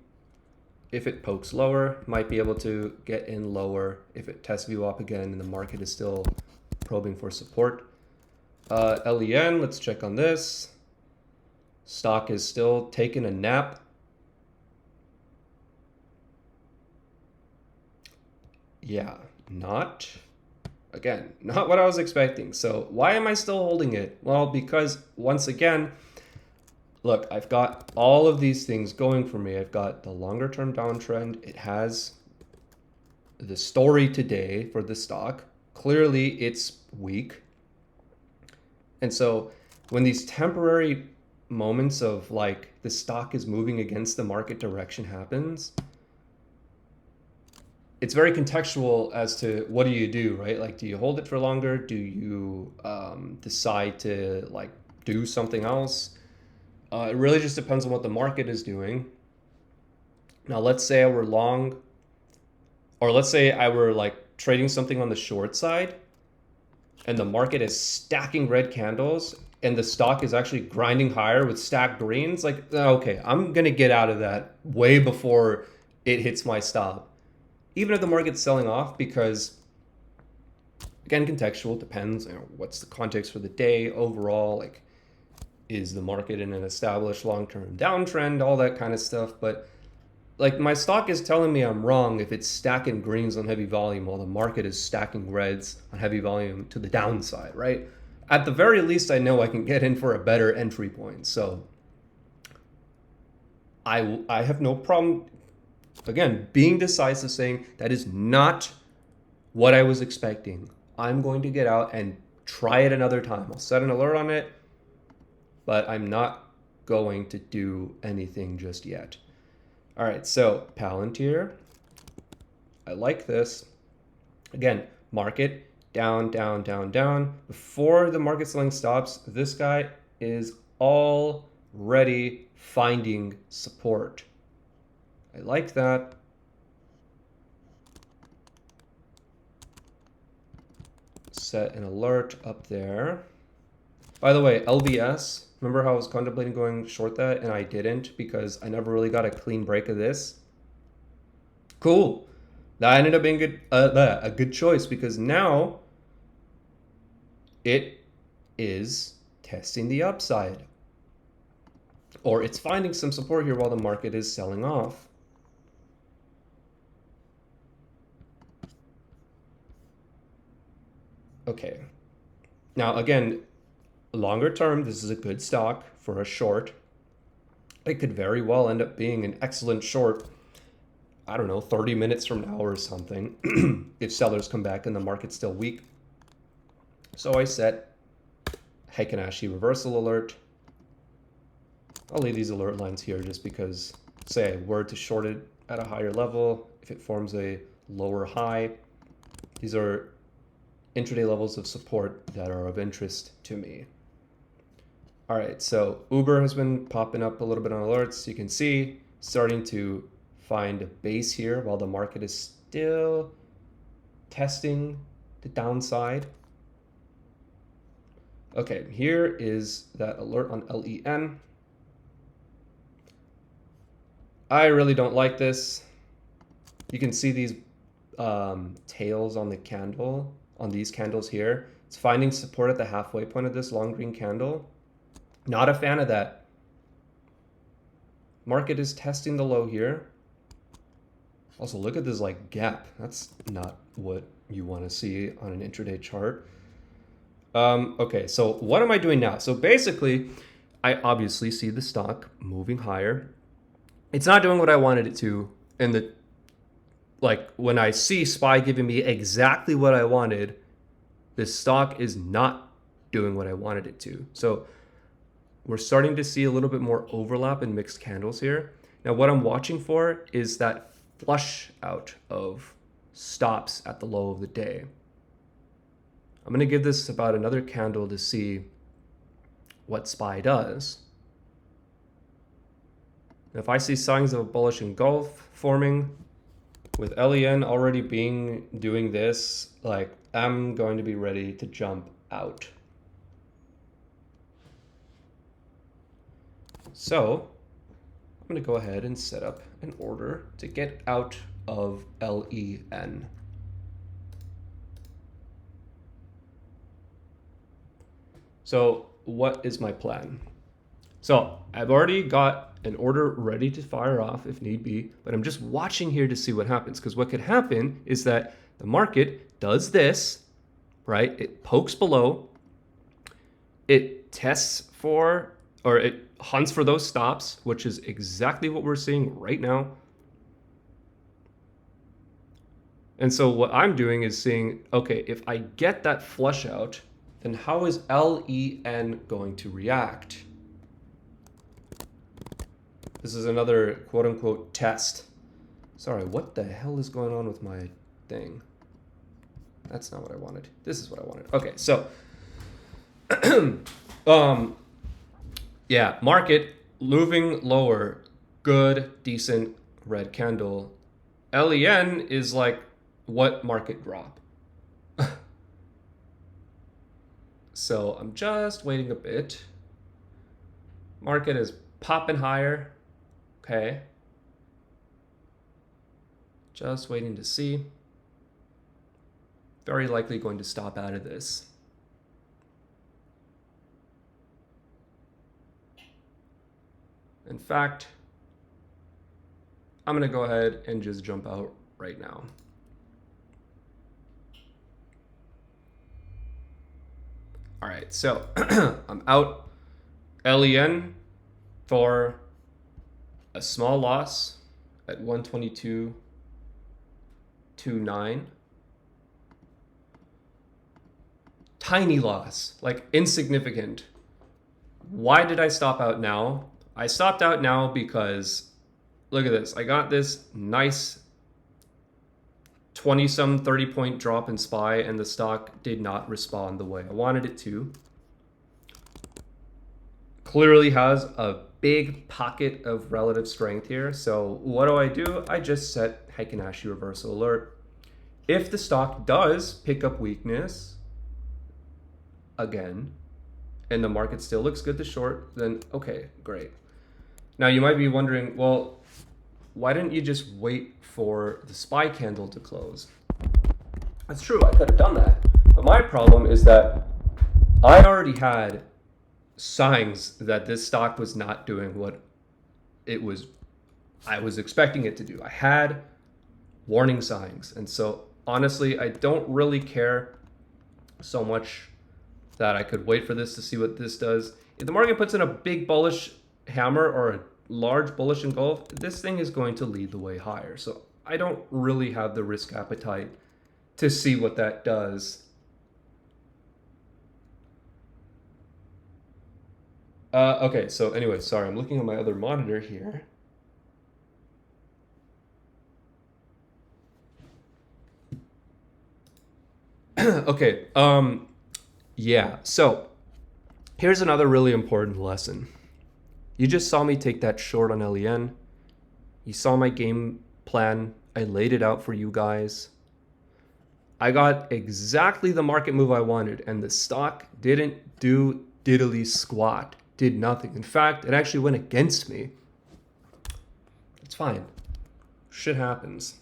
if it pokes lower. Might be able to get in lower if it tests VWAP again and the market is still probing for support. LEN, let's check on this. Stock is still taking a nap. Yeah, not what I was expecting. So why am I still holding it? Well, because once again, look, I've got all of these things going for me. I've got the longer term downtrend. It has the story today for the stock. Clearly it's weak. And so when these temporary moments of like the stock is moving against the market direction happens, it's very contextual as to what do you do, right? Like, do you hold it for longer? Do you decide to like do something else. It really just depends on what the market is doing. Now, let's say I were long, or let's say I were like trading something on the short side, and the market is stacking red candles, and the stock is actually grinding higher with stacked greens. Like, okay, I'm gonna get out of that way before it hits my stop, even if the market's selling off, because again, contextual, depends, what's the context for the day overall, like, is the market in an established long-term downtrend, all that kind of stuff. But like, my stock is telling me I'm wrong if it's stacking greens on heavy volume while the market is stacking reds on heavy volume to the downside, right? At the very least, I know I can get in for a better entry point. So I have no problem, again, being decisive, saying that is not what I was expecting. I'm going to get out and try it another time. I'll set an alert on it, but I'm not going to do anything just yet. All right, so Palantir, I like this. Again, market down, down, down, down. Before the market selling stops, this guy is already finding support. I like that. Set an alert up there. By the way, LVS, remember how I was contemplating going short that and I didn't because I never really got a clean break of this? Cool. That ended up being a good choice because now it is testing the upside. Or it's finding some support here while the market is selling off. Okay. Now, again, longer term, this is a good stock for a short. It could very well end up being an excellent short, I don't know, 30 minutes from now or something, if sellers come back and the market's still weak. So I set Heikin-Ashi reversal alert. I'll leave these alert lines here just because, say I were to short it at a higher level, if it forms a lower high, these are intraday levels of support that are of interest to me. All right, so Uber has been popping up a little bit on alerts. You can see starting to find a base here while the market is still testing the downside. Okay, here is that alert on LEN. I really don't like this. You can see these tails on the candle, on these candles here. It's finding support at the halfway point of this long green candle. Not a fan of that. Market is testing the low here. Also, look at this like gap. That's not what you want to see on an intraday chart. Okay, so what am I doing now? So basically, I obviously see the stock moving higher. It's not doing what I wanted it to. And when I see SPY giving me exactly what I wanted, this stock is not doing what I wanted it to. So we're starting to see a little bit more overlap in mixed candles here. Now, what I'm watching for is that flush out of stops at the low of the day. I'm going to give this about another candle to see what SPY does. If I see signs of a bullish engulf forming, with LEN already doing this, like, I'm going to be ready to jump out. So I'm going to go ahead and set up an order to get out of LEN. So what is my plan? So I've already got an order ready to fire off if need be, but I'm just watching here to see what happens, because what could happen is that the market does this, right? It pokes below, it tests for, or it hunts for those stops, which is exactly what we're seeing right now. And so what I'm doing is seeing, okay, if I get that flush out, then how is LEN going to react? This is another quote unquote test. Sorry, what the hell is going on with my thing? That's not what I wanted. This is what I wanted. Okay, so Yeah, market moving lower, good, decent red candle. LEN is like what market drop. So I'm just waiting a bit. Market is popping higher. Okay. Just waiting to see. Very likely going to stop out of this. In fact, I'm going to go ahead and just jump out right now. All right, so I'm out. LEN for a small loss at 122.29. Tiny loss, like insignificant. Why did I stop out now? I stopped out now because look at this. I got this nice 20-some 30-point drop in SPY, and the stock did not respond the way I wanted it to. Clearly has a big pocket of relative strength here. So what do? I just set Heikin-Ashi reversal alert. If the stock does pick up weakness again, and the market still looks good to short, then okay, great. Now you might be wondering, well, why didn't you just wait for the SPY candle to close? That's true, I could have done that. But my problem is that I already had signs that this stock was not doing what I was expecting it to do. I had warning signs. And so honestly, I don't really care so much that I could wait for this to see what this does. If the market puts in a big bullish hammer or a large bullish engulf, this thing is going to lead the way higher. So I don't really have the risk appetite to see what that does. Okay, so anyway, sorry, I'm looking at my other monitor here. Okay, yeah, so here's another really important lesson. You just saw me take that short on LEN. You saw my game plan. I laid it out for you guys. I got exactly the market move I wanted, and the stock didn't do diddly squat, did nothing. In fact, it actually went against me. It's fine. Shit happens.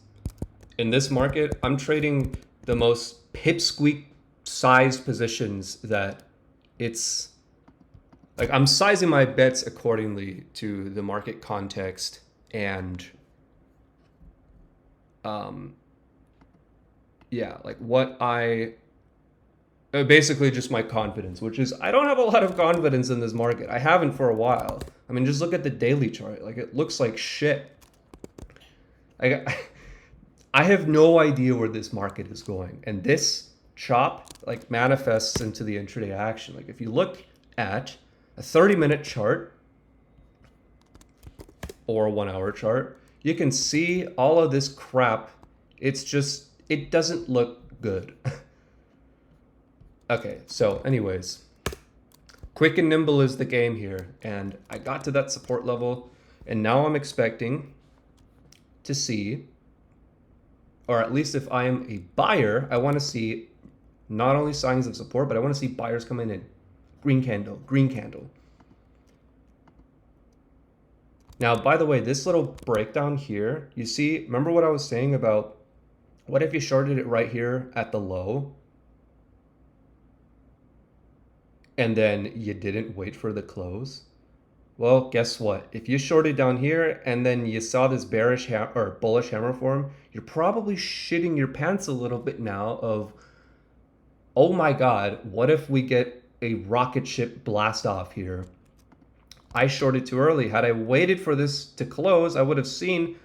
In this market, I'm trading the most pipsqueak sized positions that it's like I'm sizing my bets accordingly to the market context and yeah, like what I basically just my confidence, which is I don't have a lot of confidence in this market. I haven't for a while. I mean, just look at the daily chart. Like it looks like shit. Like I have no idea where this market is going. And this chop like manifests into the intraday action. Like if you look at a 30-minute chart or a 1-hour chart, you can see all of this crap. It's just, it doesn't look good. Okay, so anyways, quick and nimble is the game here. And I got to that support level, and now I'm expecting to see, or at least if I am a buyer, I want to see not only signs of support, but I want to see buyers coming in. Green candle, green candle. Now, by the way, this little breakdown here, you see, remember what I was saying about what if you shorted it right here at the low and then you didn't wait for the close? Well, guess what? If you shorted down here and then you saw this bearish or bullish hammer form, you're probably shitting your pants a little bit now of, oh my God, what if we get a rocket ship blast off here? I shorted too early. Had I waited for this to close, I would have seen,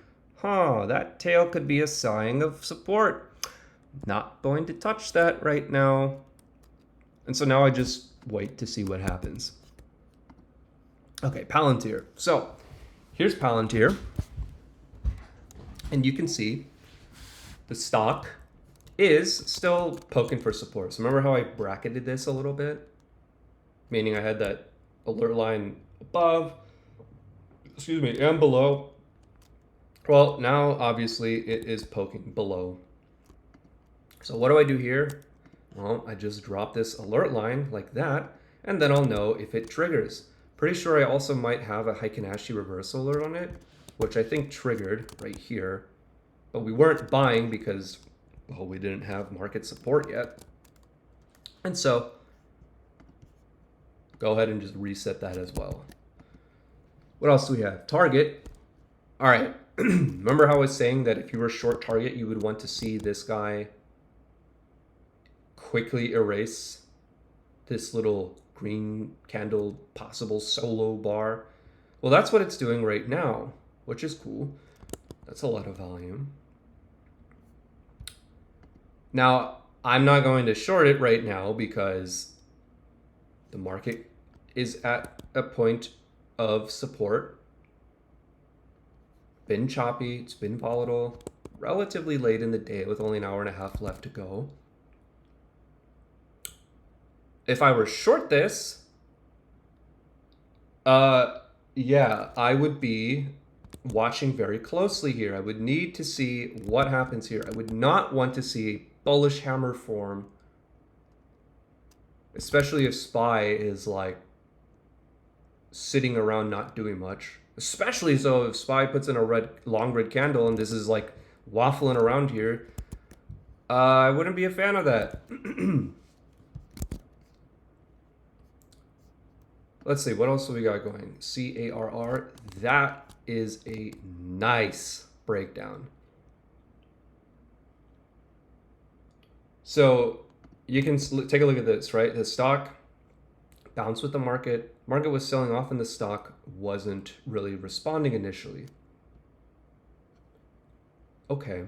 that tail could be a sign of support. Not going to touch that right now. And so now I just wait to see what happens. Okay, Palantir. So here's Palantir. And you can see the stock is still poking for support. So remember how I bracketed this a little bit? Meaning I had that alert line above, excuse me, and below. Well, now obviously it is poking below. So what do I do here? Well, I just drop this alert line like that, and then I'll know if it triggers. Pretty sure I also might have a Heikin-Ashi reversal alert on it, which I think triggered right here. But we weren't buying because, well, we didn't have market support yet. And so, go ahead and just reset that as well. What else do we have? Target. All right. Remember how I was saying that if you were short target, you would want to see this guy quickly erase this little green candle possible solo bar? Well, that's what it's doing right now, which is cool. That's a lot of volume. Now, I'm not going to short it right now because the market is at a point of support. Been choppy, it's been volatile, relatively late in the day with only an hour and a half left to go. If I were short this, yeah, I would be watching very closely here. I would need to see what happens here. I would not want to see a bullish hammer form, especially if SPY is like sitting around not doing much. Especially so if SPY puts in a long red candle and this is like waffling around here. I wouldn't be a fan of that. Let's see, what else do we got going? CARR, that is a nice breakdown. So you can take a look at this, right? The stock bounced with the market. Market was selling off and the stock wasn't really responding initially. Okay,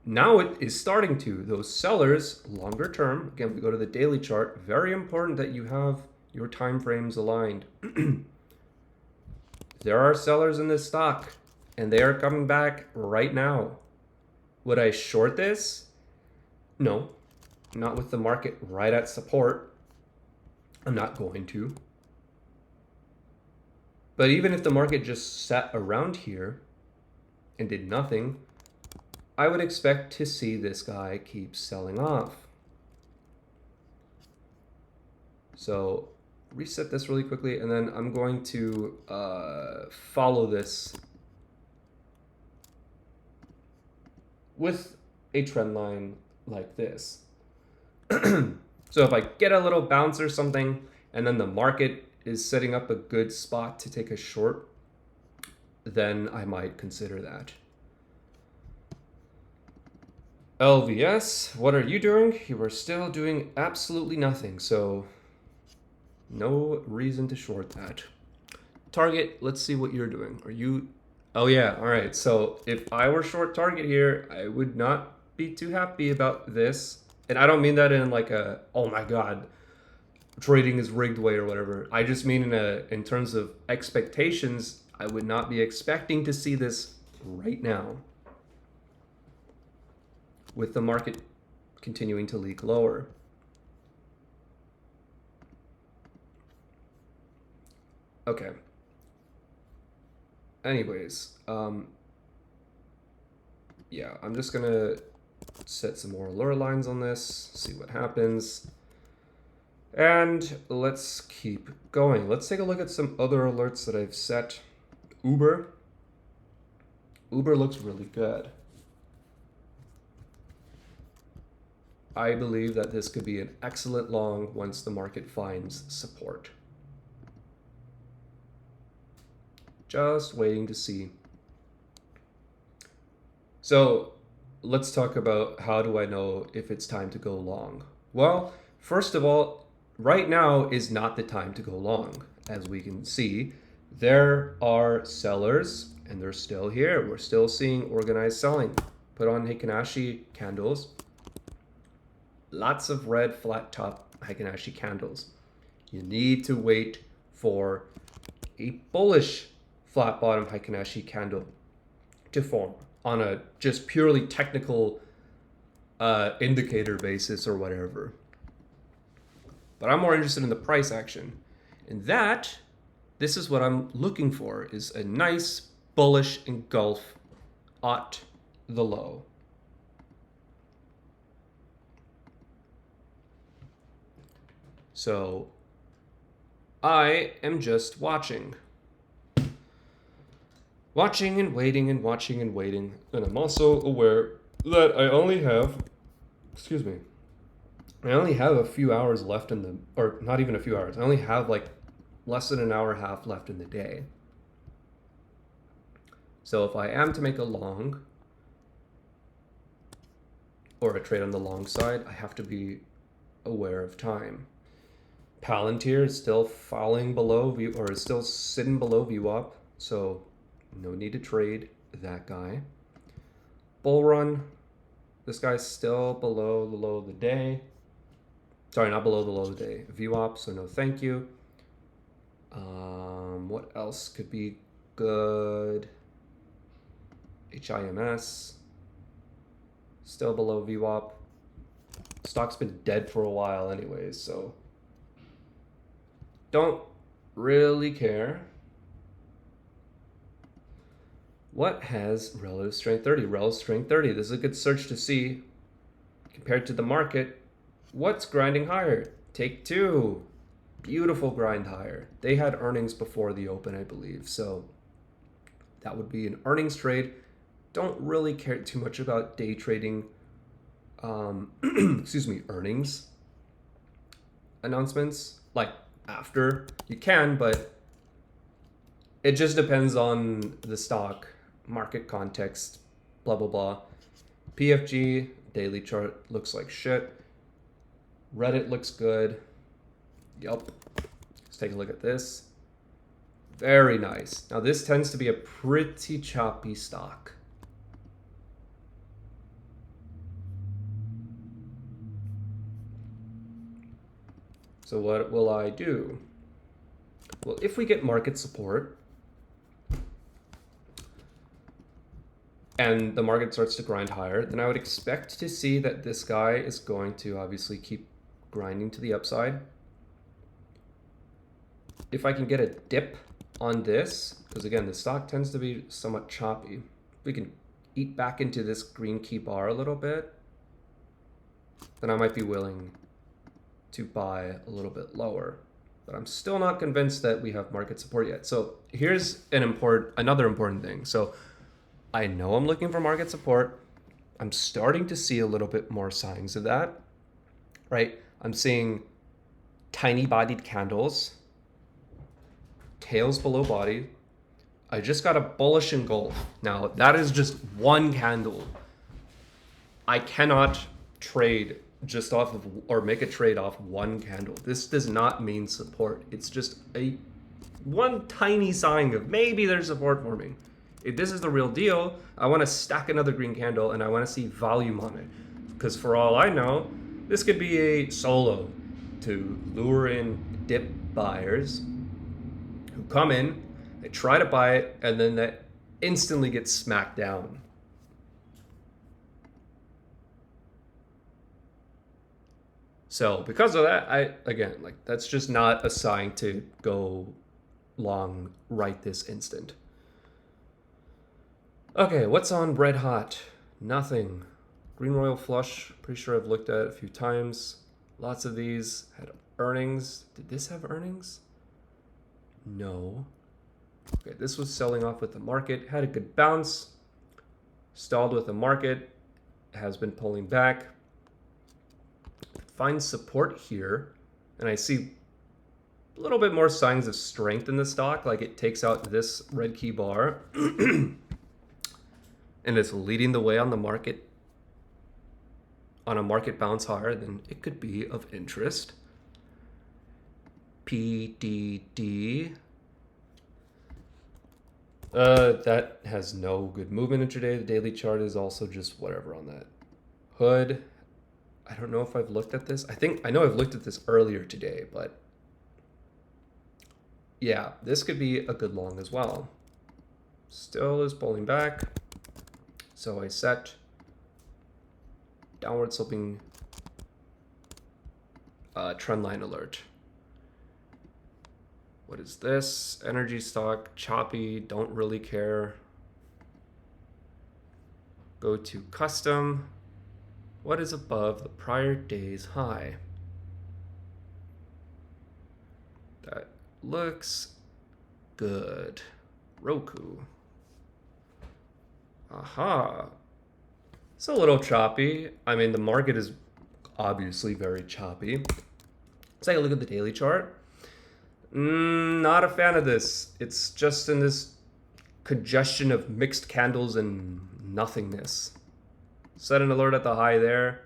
now it is starting to. Those sellers, longer term, again, we go to the daily chart, very important that you have your time frames aligned. There are sellers in this stock and they are coming back right now. Would I short this? No, not with the market right at support. I'm not going to. But even if the market just sat around here and did nothing, I would expect to see this guy keep selling off. So reset this really quickly, and then I'm going to follow this with a trend line like this. So if I get a little bounce or something, and then the market is setting up a good spot to take a short, then I might consider that. LVS, what are you doing? You are still doing absolutely nothing, so no reason to short that. Target, let's see what you're doing. Are you... Oh yeah, all right. So if I were short target here, I would not be too happy about this. And I don't mean that in like a, oh my God, trading is rigged way or whatever. I just mean in terms of expectations, I would not be expecting to see this right now with the market continuing to leak lower. Okay. Anyways, yeah, I'm just gonna set some more lure lines on this, see what happens. And let's keep going. Let's take a look at some other alerts that I've set. Uber. Uber looks really good. I believe that this could be an excellent long once the market finds support. Just waiting to see. So let's talk about how do I know if it's time to go long. Well, first of all, right now is not the time to go long. As we can see, there are sellers and they're still here. We're still seeing organized selling. Put on Heikin-Ashi candles. Lots of red flat top Heikin-Ashi candles. You need to wait for a bullish flat bottom Heikin-Ashi candle to form on a just purely technical indicator basis or whatever. But I'm more interested in the price action. And that this is what I'm looking for, is a nice bullish engulf at the low. So I am just watching. Watching and waiting and watching and waiting. And I'm also aware that I only have, I only have a few hours left in the, or not even a few hours. I only have like less than an hour and a half left in the day. So if I am to make a long or a trade on the long side, I have to be aware of time. Palantir is still falling below view, or is still sitting below VWAP, so no need to trade that guy. Bull run, this guy's still below the low of the day. Sorry, not below the low of the day. VWAP, so no thank you. What else could be good? HIMS, still below VWAP. Stock's been dead for a while anyways, so don't really care. What has relative strength 30? Relative strength 30. This is a good search to see, compared to the market, what's grinding higher? Take two. Beautiful grind higher. They had earnings before the open, I believe. So that would be an earnings trade. Don't really care too much about day trading, earnings announcements. Like after, you can, but it just depends on the stock, market context, blah, blah, blah. PFG, daily chart looks like shit. Reddit looks good. Yup. Let's take a look at this. Very nice. Now this tends to be a pretty choppy stock. So what will I do? Well, if we get market support and the market starts to grind higher, then I would expect to see that this guy is going to obviously keep grinding to the upside. If I can get a dip on this, because again, the stock tends to be somewhat choppy, we can eat back into this green key bar a little bit, then I might be willing to buy a little bit lower. But I'm still not convinced that we have market support yet. So here's another important thing. So I know I'm looking for market support. I'm starting to see a little bit more signs of that, right? I'm seeing tiny bodied candles, tails below body. I just got a bullish engulf. Now that is just one candle. I cannot trade just off of, or make a trade off one candle. This does not mean support. It's just one tiny sign of maybe there's support for me. If this is the real deal, I want to stack another green candle and I want to see volume on it. Because for all I know, this could be a solo to lure in dip buyers who come in, they try to buy it, and then that instantly gets smacked down. So because of that, that's just not a sign to go long right this instant. Okay, what's on red hot? Nothing. Green Royal Flush, pretty sure I've looked at it a few times. Lots of these had earnings. Did this have earnings? No. Okay, this was selling off with the market, had a good bounce, stalled with the market, has been pulling back. Find support here, and I see a little bit more signs of strength in the stock, like it takes out this red key bar and it's leading the way on the market, on a market bounce higher, then it could be of interest. PDD, that has no good movement intraday. The daily chart is also just whatever on that. Hood, I don't know if I've looked at this. I know I've looked at this earlier today, but yeah, this could be a good long as well. Still is pulling back. So I set downward sloping trend line alert. What is this? Energy stock, choppy, don't really care. Go to custom. What is above the prior day's high? That looks good. Roku. Aha. It's a little choppy. I mean, the market is obviously very choppy. Let's take a look at the daily chart. Not a fan of this. It's just in this congestion of mixed candles and nothingness. Set an alert at the high there.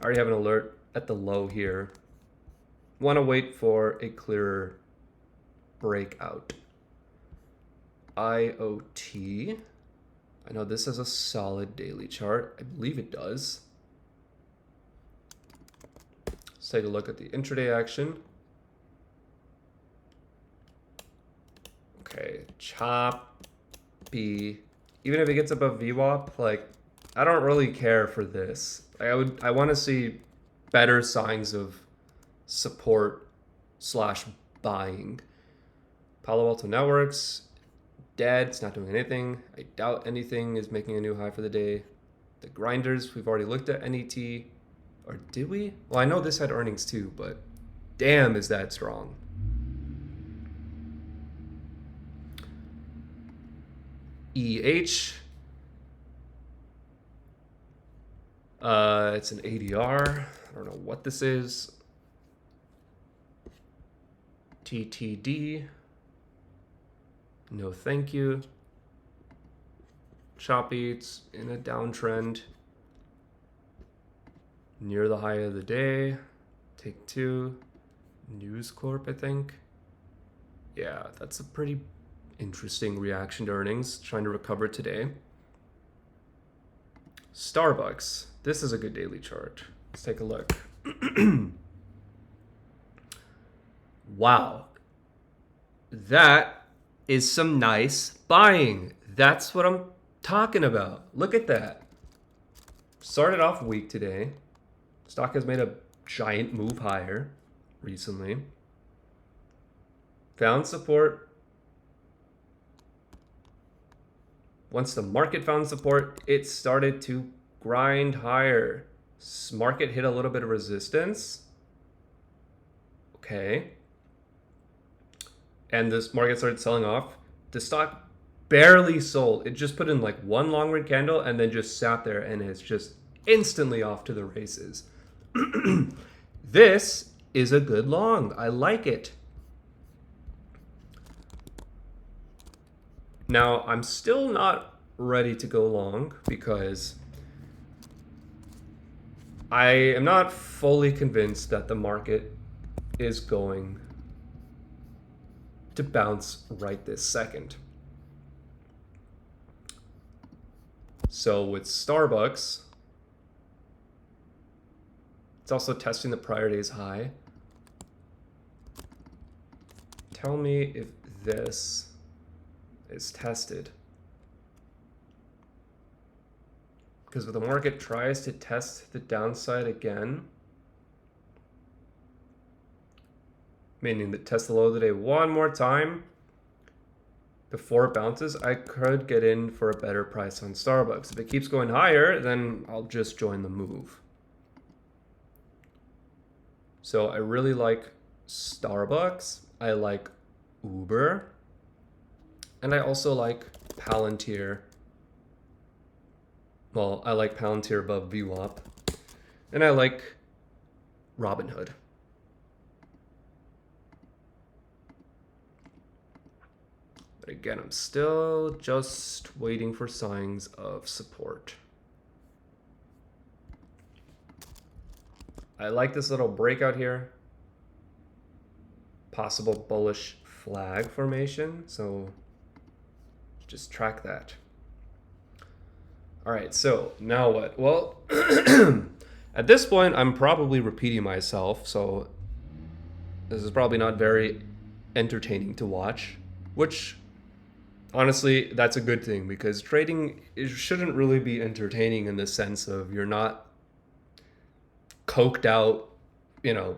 I already have an alert at the low here. Want to wait for a clearer breakout. IoT. I know this has a solid daily chart. I believe it does. Let's take a look at the intraday action. Okay, choppy. Even if it gets above VWAP, like, I don't really care for this. I want to see better signs of support / buying. Palo Alto Networks, dead. It's not doing anything. I doubt anything is making a new high for the day. The grinders, we've already looked at NET. Or did we? Well, I know this had earnings too, but damn, is that strong. EH. It's an ADR. I don't know what this is. TTD. No thank you. Choppy, it's in a downtrend. Near the high of the day. Take two. News Corp, I think. Yeah, that's a pretty interesting reaction to earnings. Trying to recover today. Starbucks. This is a good daily chart. Let's take a look. Wow. That is some nice buying. That's what I'm talking about. Look at that. Started off weak today. Stock has made a giant move higher recently. Found support. Once the market found support, it started to grind higher. Market hit a little bit of resistance. Okay. And this market started selling off. The stock barely sold. It just put in like one long red candle and then just sat there and it's just instantly off to the races. This is a good long. I like it. Now, I'm still not ready to go long because I am not fully convinced that the market is going to bounce right this second. So with Starbucks, it's also testing the prior day's high. Tell me if this is tested. Because if the market tries to test the downside again, meaning that test the low of the day one more time before it bounces, I could get in for a better price on Starbucks. If it keeps going higher, then I'll just join the move. So I really like Starbucks. I like Uber. And I also like Palantir. Well, I like Palantir above VWAP. And I like Robinhood. But again, I'm still just waiting for signs of support. I like this little breakout here. Possible bullish flag formation. So just track that. All right, so now what? Well, at this point, I'm probably repeating myself. So this is probably not very entertaining to watch, which honestly, that's a good thing because trading shouldn't really be entertaining in the sense of you're not coked out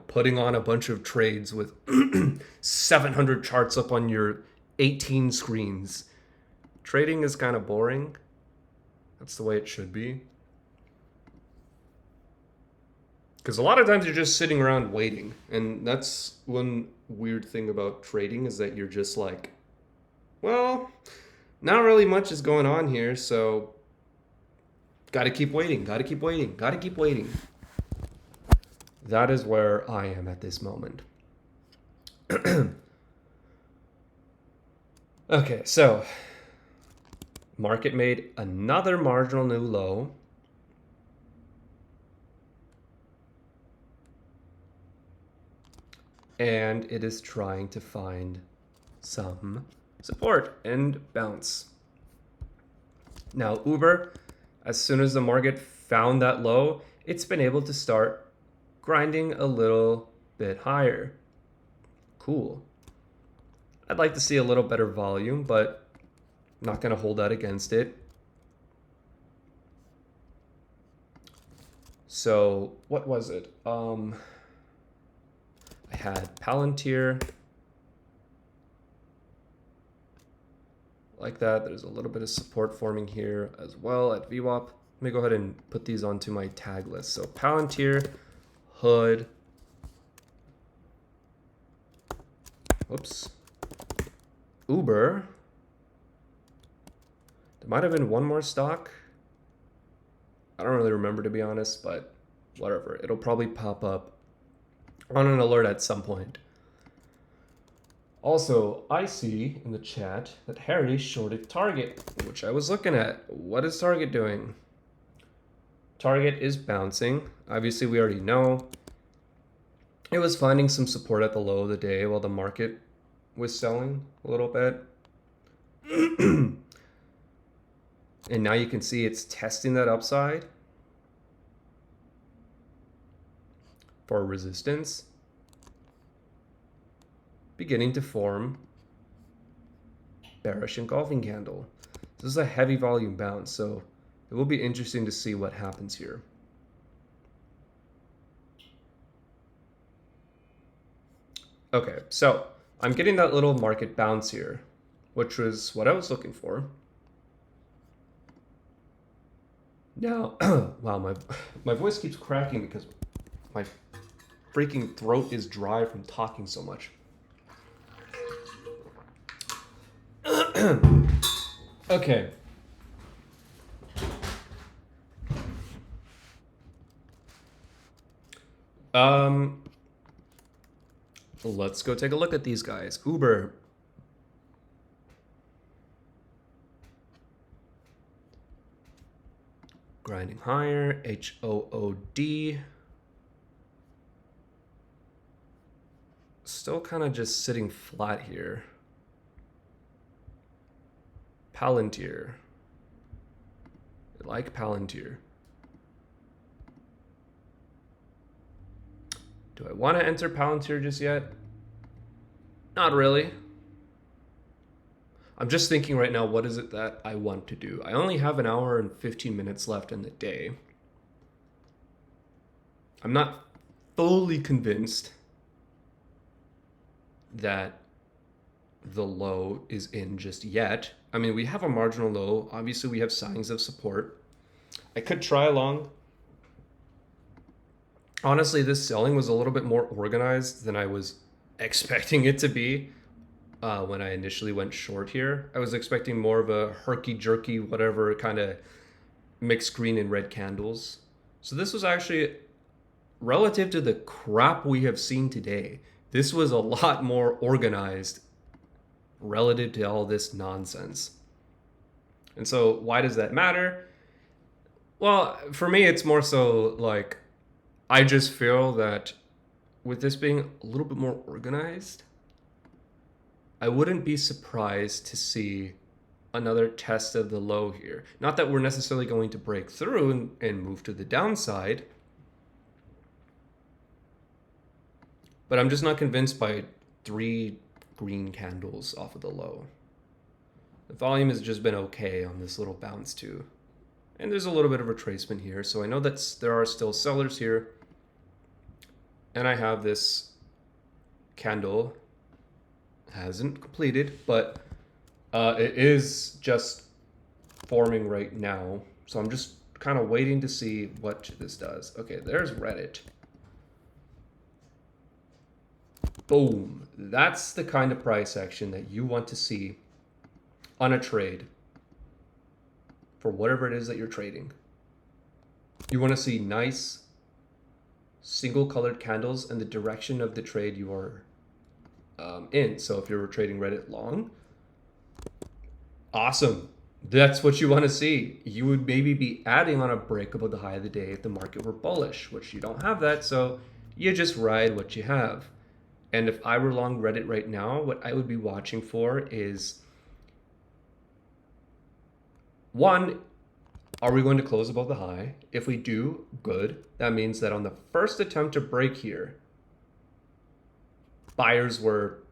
putting on a bunch of trades with 700 charts up on your 18 screens. Trading is kind of boring. That's the way it should be. Because a lot of times you're just sitting around waiting. And that's one weird thing about trading, is that you're just like, well, not really much is going on here, so gotta keep waiting, gotta keep waiting, gotta keep waiting. That is where I am at this moment. Okay, so market made another marginal new low. And it is trying to find some support and bounce. Now, Uber, as soon as the market found that low, it's been able to start grinding a little bit higher. Cool. I'd like to see a little better volume, but I'm not going to hold that against it. So what was it? I had Palantir. Like that. There's a little bit of support forming here as well at VWAP. Let me go ahead and put these onto my tag list. So Palantir, Hood. Whoops. Uber. There might have been one more stock. I don't really remember, to be honest, but whatever. It'll probably pop up on an alert at some point. Also, I see in the chat that Harry shorted Target, which I was looking at. What is Target doing? Target is bouncing. Obviously, we already know. It was finding some support at the low of the day while the market was selling a little bit. And now you can see it's testing that upside for resistance, beginning to form bearish engulfing candle. This is a heavy volume bounce, so it will be interesting to see what happens here. Okay, so I'm getting that little market bounce here, which was what I was looking for. Now, wow, my voice keeps cracking because my freaking throat is dry from talking so much. Okay. Let's go take a look at these guys. Uber. Grinding higher, HOOD. Still kind of just sitting flat here. Palantir. I like Palantir. Do I want to enter Palantir just yet? Not really. I'm just thinking right now, what is it that I want to do? I only have an hour and 15 minutes left in the day. I'm not fully convinced that the low is in just yet. I mean, we have a marginal low. Obviously, we have signs of support. I could try along. Honestly, this selling was a little bit more organized than I was expecting it to be when I initially went short here. I was expecting more of a herky-jerky, whatever, kind of mixed green and red candles. So this was actually, relative to the crap we have seen today, this was a lot more organized relative to all this nonsense. And so why does that matter? Well, for me, it's more so like, I just feel that with this being a little bit more organized, I wouldn't be surprised to see another test of the low here. Not that we're necessarily going to break through and move to the downside, but I'm just not convinced by 3 green candles off of the low. The volume has just been okay on this little bounce too. And there's a little bit of retracement here, so I know that there are still sellers here. and I have this candle, hasn't completed, but it is just forming right now. So I'm just kind of waiting to see what this does. Okay, there's Reddit. Boom. That's the kind of price action that you want to see on a trade for whatever it is that you're trading. You want to see nice single colored candles in the direction of the trade you are in. So if you're trading Reddit long, awesome. That's what you want to see. You would maybe be adding on a break above the high of the day if the market were bullish, which you don't have that. So you just ride what you have. And if I were long Reddit right now, what I would be watching for is, one, are we going to close above the high? If we do, good. That means that on the first attempt to break here, buyers were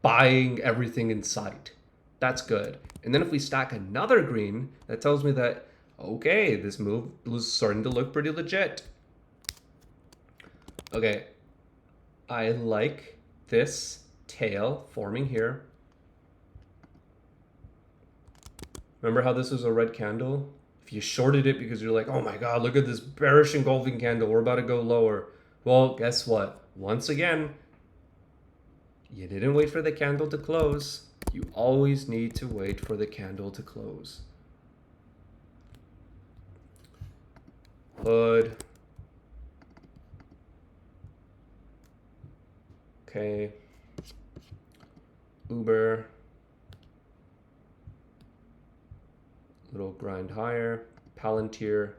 buying everything in sight. That's good. And then if we stack another green, that tells me that, okay, this move was starting to look pretty legit. Okay, I like this tail forming here. Remember how this was a red candle? If you shorted it because you're like, oh my God, look at this bearish engulfing candle, we're about to go lower. Well, guess what? Once again, you didn't wait for the candle to close. You always need to wait for the candle to close. Hood. Okay. Uber. Little grind higher. Palantir.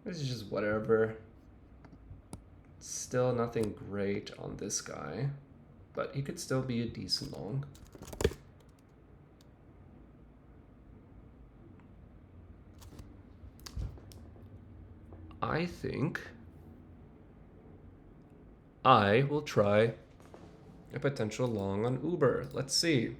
This is just whatever. Still nothing great on this guy, but he could still be a decent long. I think I will try a potential long on Uber. Let's see.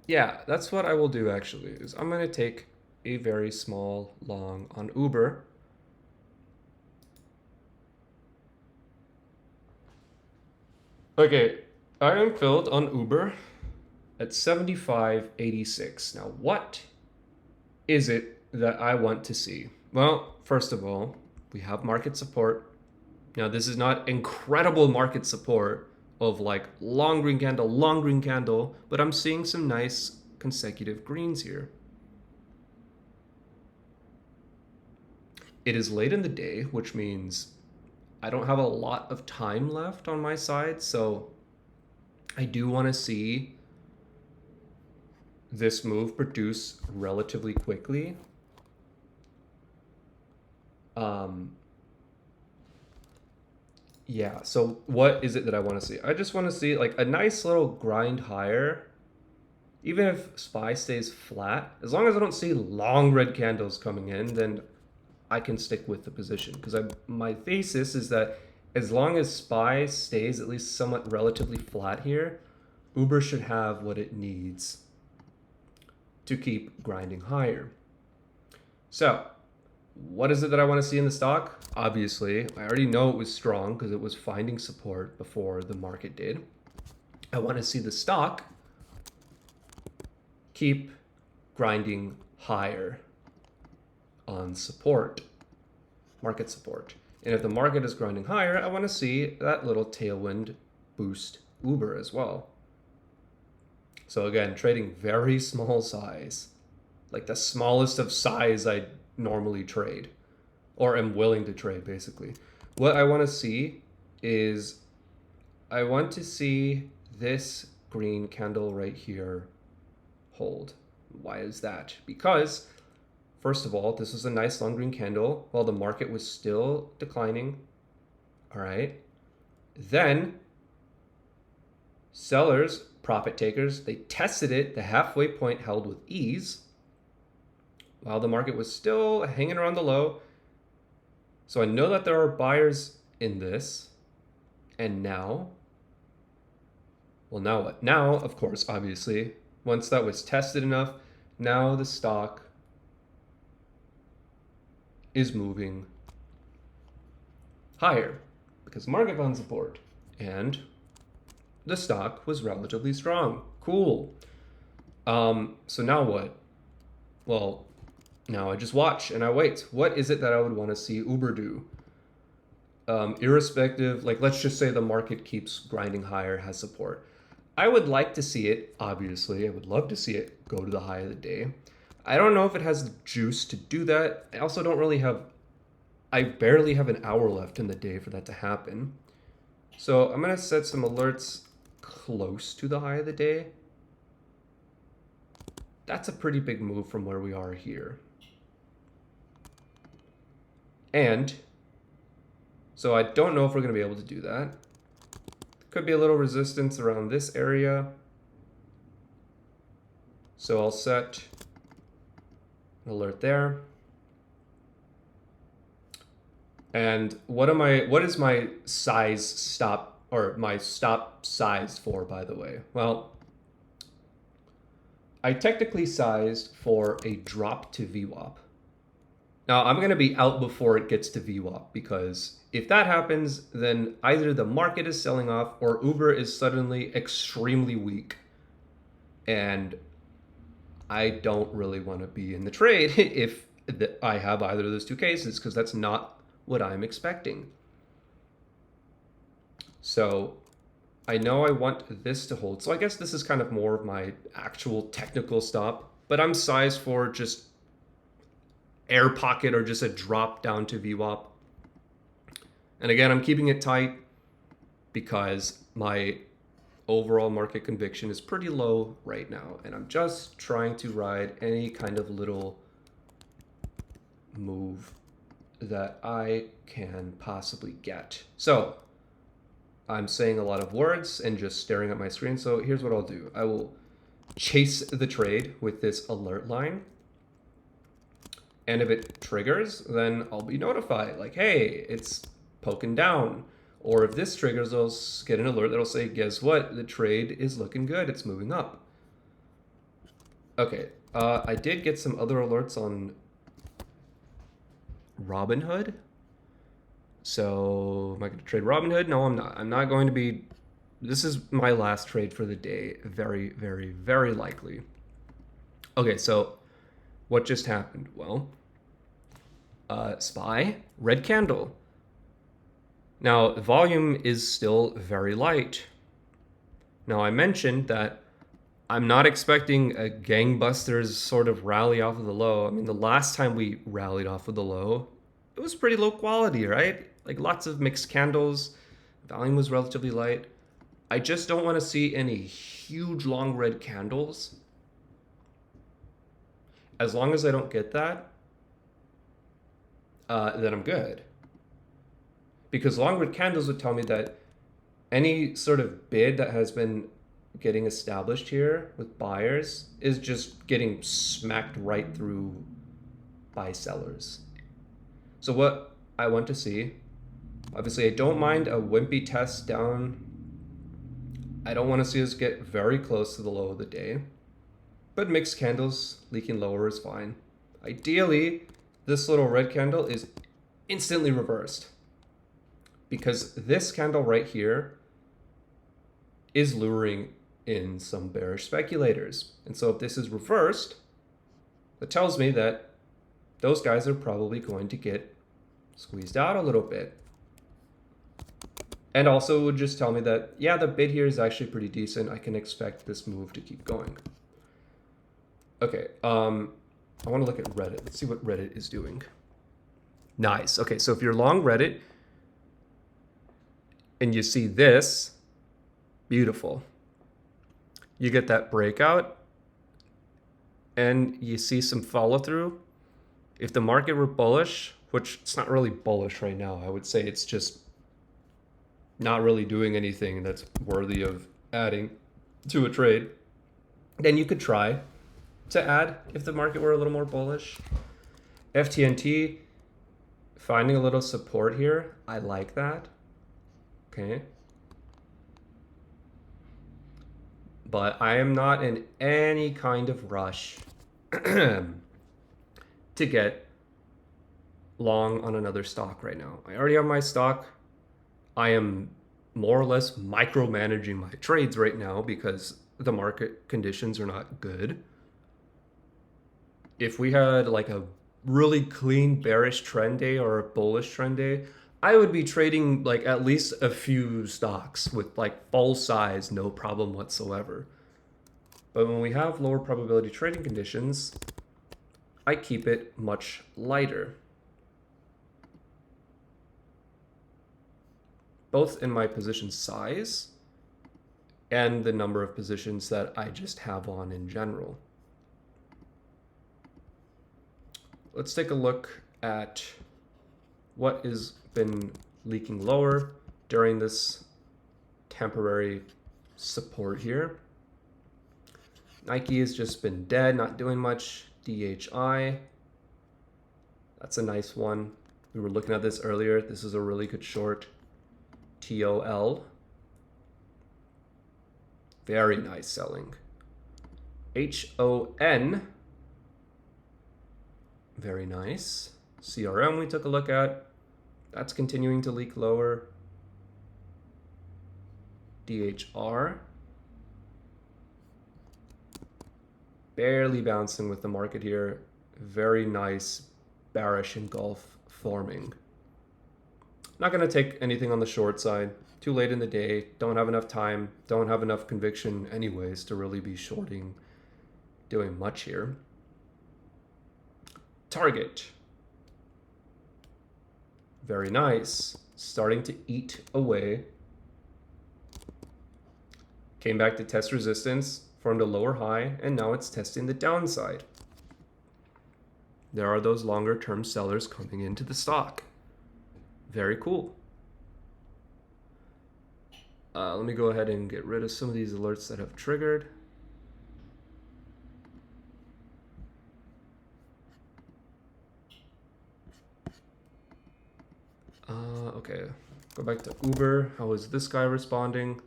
Yeah, that's what I will do actually, is I'm going to take a very small long on Uber. Okay, I am filled on Uber at 75.86. Now, what is it that I want to see? Well, first of all, we have market support. Now, this is not incredible market support of like long green candle, but I'm seeing some nice consecutive greens here. It is late in the day, which means I don't have a lot of time left on my side, so I do want to see this move produce relatively quickly. Yeah, so what is it that I want to see? I just want to see like a nice little grind higher. Even if SPY stays flat, as long as I don't see long red candles coming in, then I can stick with the position. Because my thesis is that as long as SPY stays at least somewhat relatively flat here, Uber should have what it needs to keep grinding higher. So, what is it that I want to see in the stock? Obviously, I already know it was strong because it was finding support before the market did. I want to see the stock keep grinding higher on support, market support. And if the market is grinding higher, I want to see that little tailwind boost Uber as well. So again, trading very small size, like the smallest of size I normally trade or am willing to trade basically. What I want to see is I want to see this green candle right here hold. Why is that? Because first of all, this was a nice long green candle while the market was still declining. All right. Then sellers, profit takers, they tested it. The halfway point held with ease while the market was still hanging around the low. So I know that there are buyers in this. And now Well, now what? Now, of course, obviously, once that was tested enough, now the stock is moving higher because market found support and the stock was relatively strong. Cool. So now what? Well, now I just watch and I wait. What is it that I would want to see Uber do? Irrespective, like let's just say the market keeps grinding higher, has support. I would like to see it, obviously. I would love to see it go to the high of the day. I don't know if it has the juice to do that. I also don't really have, I barely have an hour left in the day for that to happen. So I'm going to set some alerts close to the high of the day. That's a pretty big move from where we are here. And so I don't know if we're going to be able to do that. Could be a little resistance around this area. So I'll set an alert there. And what is my size stop, or my stop size for, by the way? Well, I technically sized for a drop to VWAP. Now I'm going to be out before it gets to VWAP, because if that happens, then either the market is selling off or Uber is suddenly extremely weak. And I don't really want to be in the trade if I have either of those two cases, because that's not what I'm expecting. So I know I want this to hold. So I guess this is kind of more of my actual technical stop, but I'm sized for just air pocket or just a drop down to VWAP. And again, I'm keeping it tight because my overall market conviction is pretty low right now. And I'm just trying to ride any kind of little move that I can possibly get. So I'm saying a lot of words and just staring at my screen. So here's what I'll do. I will chase the trade with this alert line. And if it triggers, then I'll be notified like, hey, it's poking down. Or if this triggers, I'll get an alert that'll say, guess what? The trade is looking good. It's moving up. Okay, I did get some other alerts on Robinhood. So am I going to trade Robinhood? No, I'm not. I'm not going to be. This is my last trade for the day. Very, very, very likely. Okay, so what just happened? Well, SPY, red candle. Now, the volume is still very light. Now, I mentioned that I'm not expecting a gangbusters sort of rally off of the low. I mean, the last time we rallied off of the low, it was pretty low quality, right? Like lots of mixed candles. Volume was relatively light. I just don't want to see any huge long red candles. As long as I don't get that, then I'm good. Because long red candles would tell me that any sort of bid that has been getting established here with buyers is just getting smacked right through by sellers. So what I want to see, obviously I don't mind a wimpy test down. I don't want to see us get very close to the low of the day, but mixed candles leaking lower is fine. Ideally, this little red candle is instantly reversed, because this candle right here is luring in some bearish speculators. And so if this is reversed, that tells me that those guys are probably going to get squeezed out a little bit. And also it would just tell me that, yeah, the bid here is actually pretty decent. I can expect this move to keep going. Okay, I want to look at Reddit. Let's see what Reddit is doing. Nice. Okay, so if you're long Reddit and you see this, beautiful. You get that breakout and you see some follow through. If the market were bullish, which it's not really bullish right now, I would say it's just not really doing anything that's worthy of adding to a trade, then you could try to add if the market were a little more bullish. FTNT, finding a little support here. I like that. Okay. but I am not in any kind of rush to get long on another stock right now. I already have my stock. I am more or less micromanaging my trades right now because the market conditions are not good. If we had like a really clean bearish trend day or a bullish trend day, I would be trading like at least a few stocks with like full size, no problem whatsoever. But when we have lower probability trading conditions, I keep it much lighter. Both in my position size and the number of positions that I just have on in general. Let's take a look at what has been leaking lower during this temporary support here. Nike has just been dead, not doing much. DHI, that's a nice one. We were looking at this earlier. This is a really good short. TOL, very nice selling. HON, very nice. CRM we took a look at. That's continuing to leak lower. DHR, barely bouncing with the market here. Very nice bearish engulf forming. Not going to take anything on the short side. Too late in the day. Don't have enough time. Don't have enough conviction anyways to really be shorting, doing much here. Target. Very nice. Starting to eat away. Came back to test resistance, formed a lower high, and now it's testing the downside. There are those longer term sellers coming into the stock. Very cool. Let me go ahead and get rid of some of these alerts that have triggered. Okay, go back to Uber. How is this guy responding?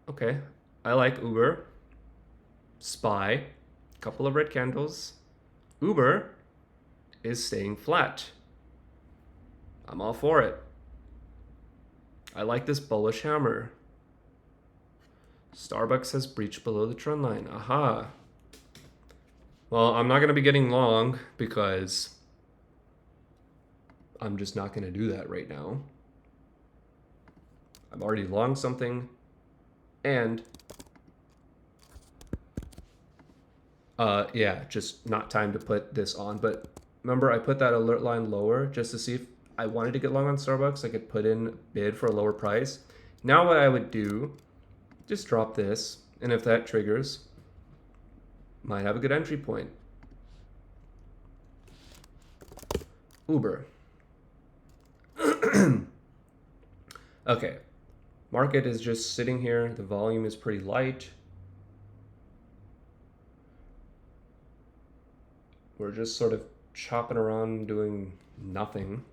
Okay, I like Uber. SPY, couple of red candles. Uber is staying flat. I'm all for it. I like this bullish hammer. Starbucks has breached below the trend line. Aha. Well, I'm not going to be getting long because I'm just not going to do that right now. I'm already long something, and yeah, just not time to put this on. But remember, I put that alert line lower just to see if I wanted to get long on Starbucks. I could put in bid for a lower price. Now what I would do, just drop this, and if that triggers, might have a good entry point. Uber. Okay, market is just sitting here. The volume is pretty light. We're just sort of chopping around doing nothing.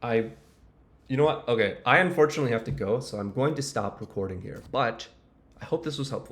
You know what? Okay, I unfortunately have to go, so I'm going to stop recording here, but I hope this was helpful.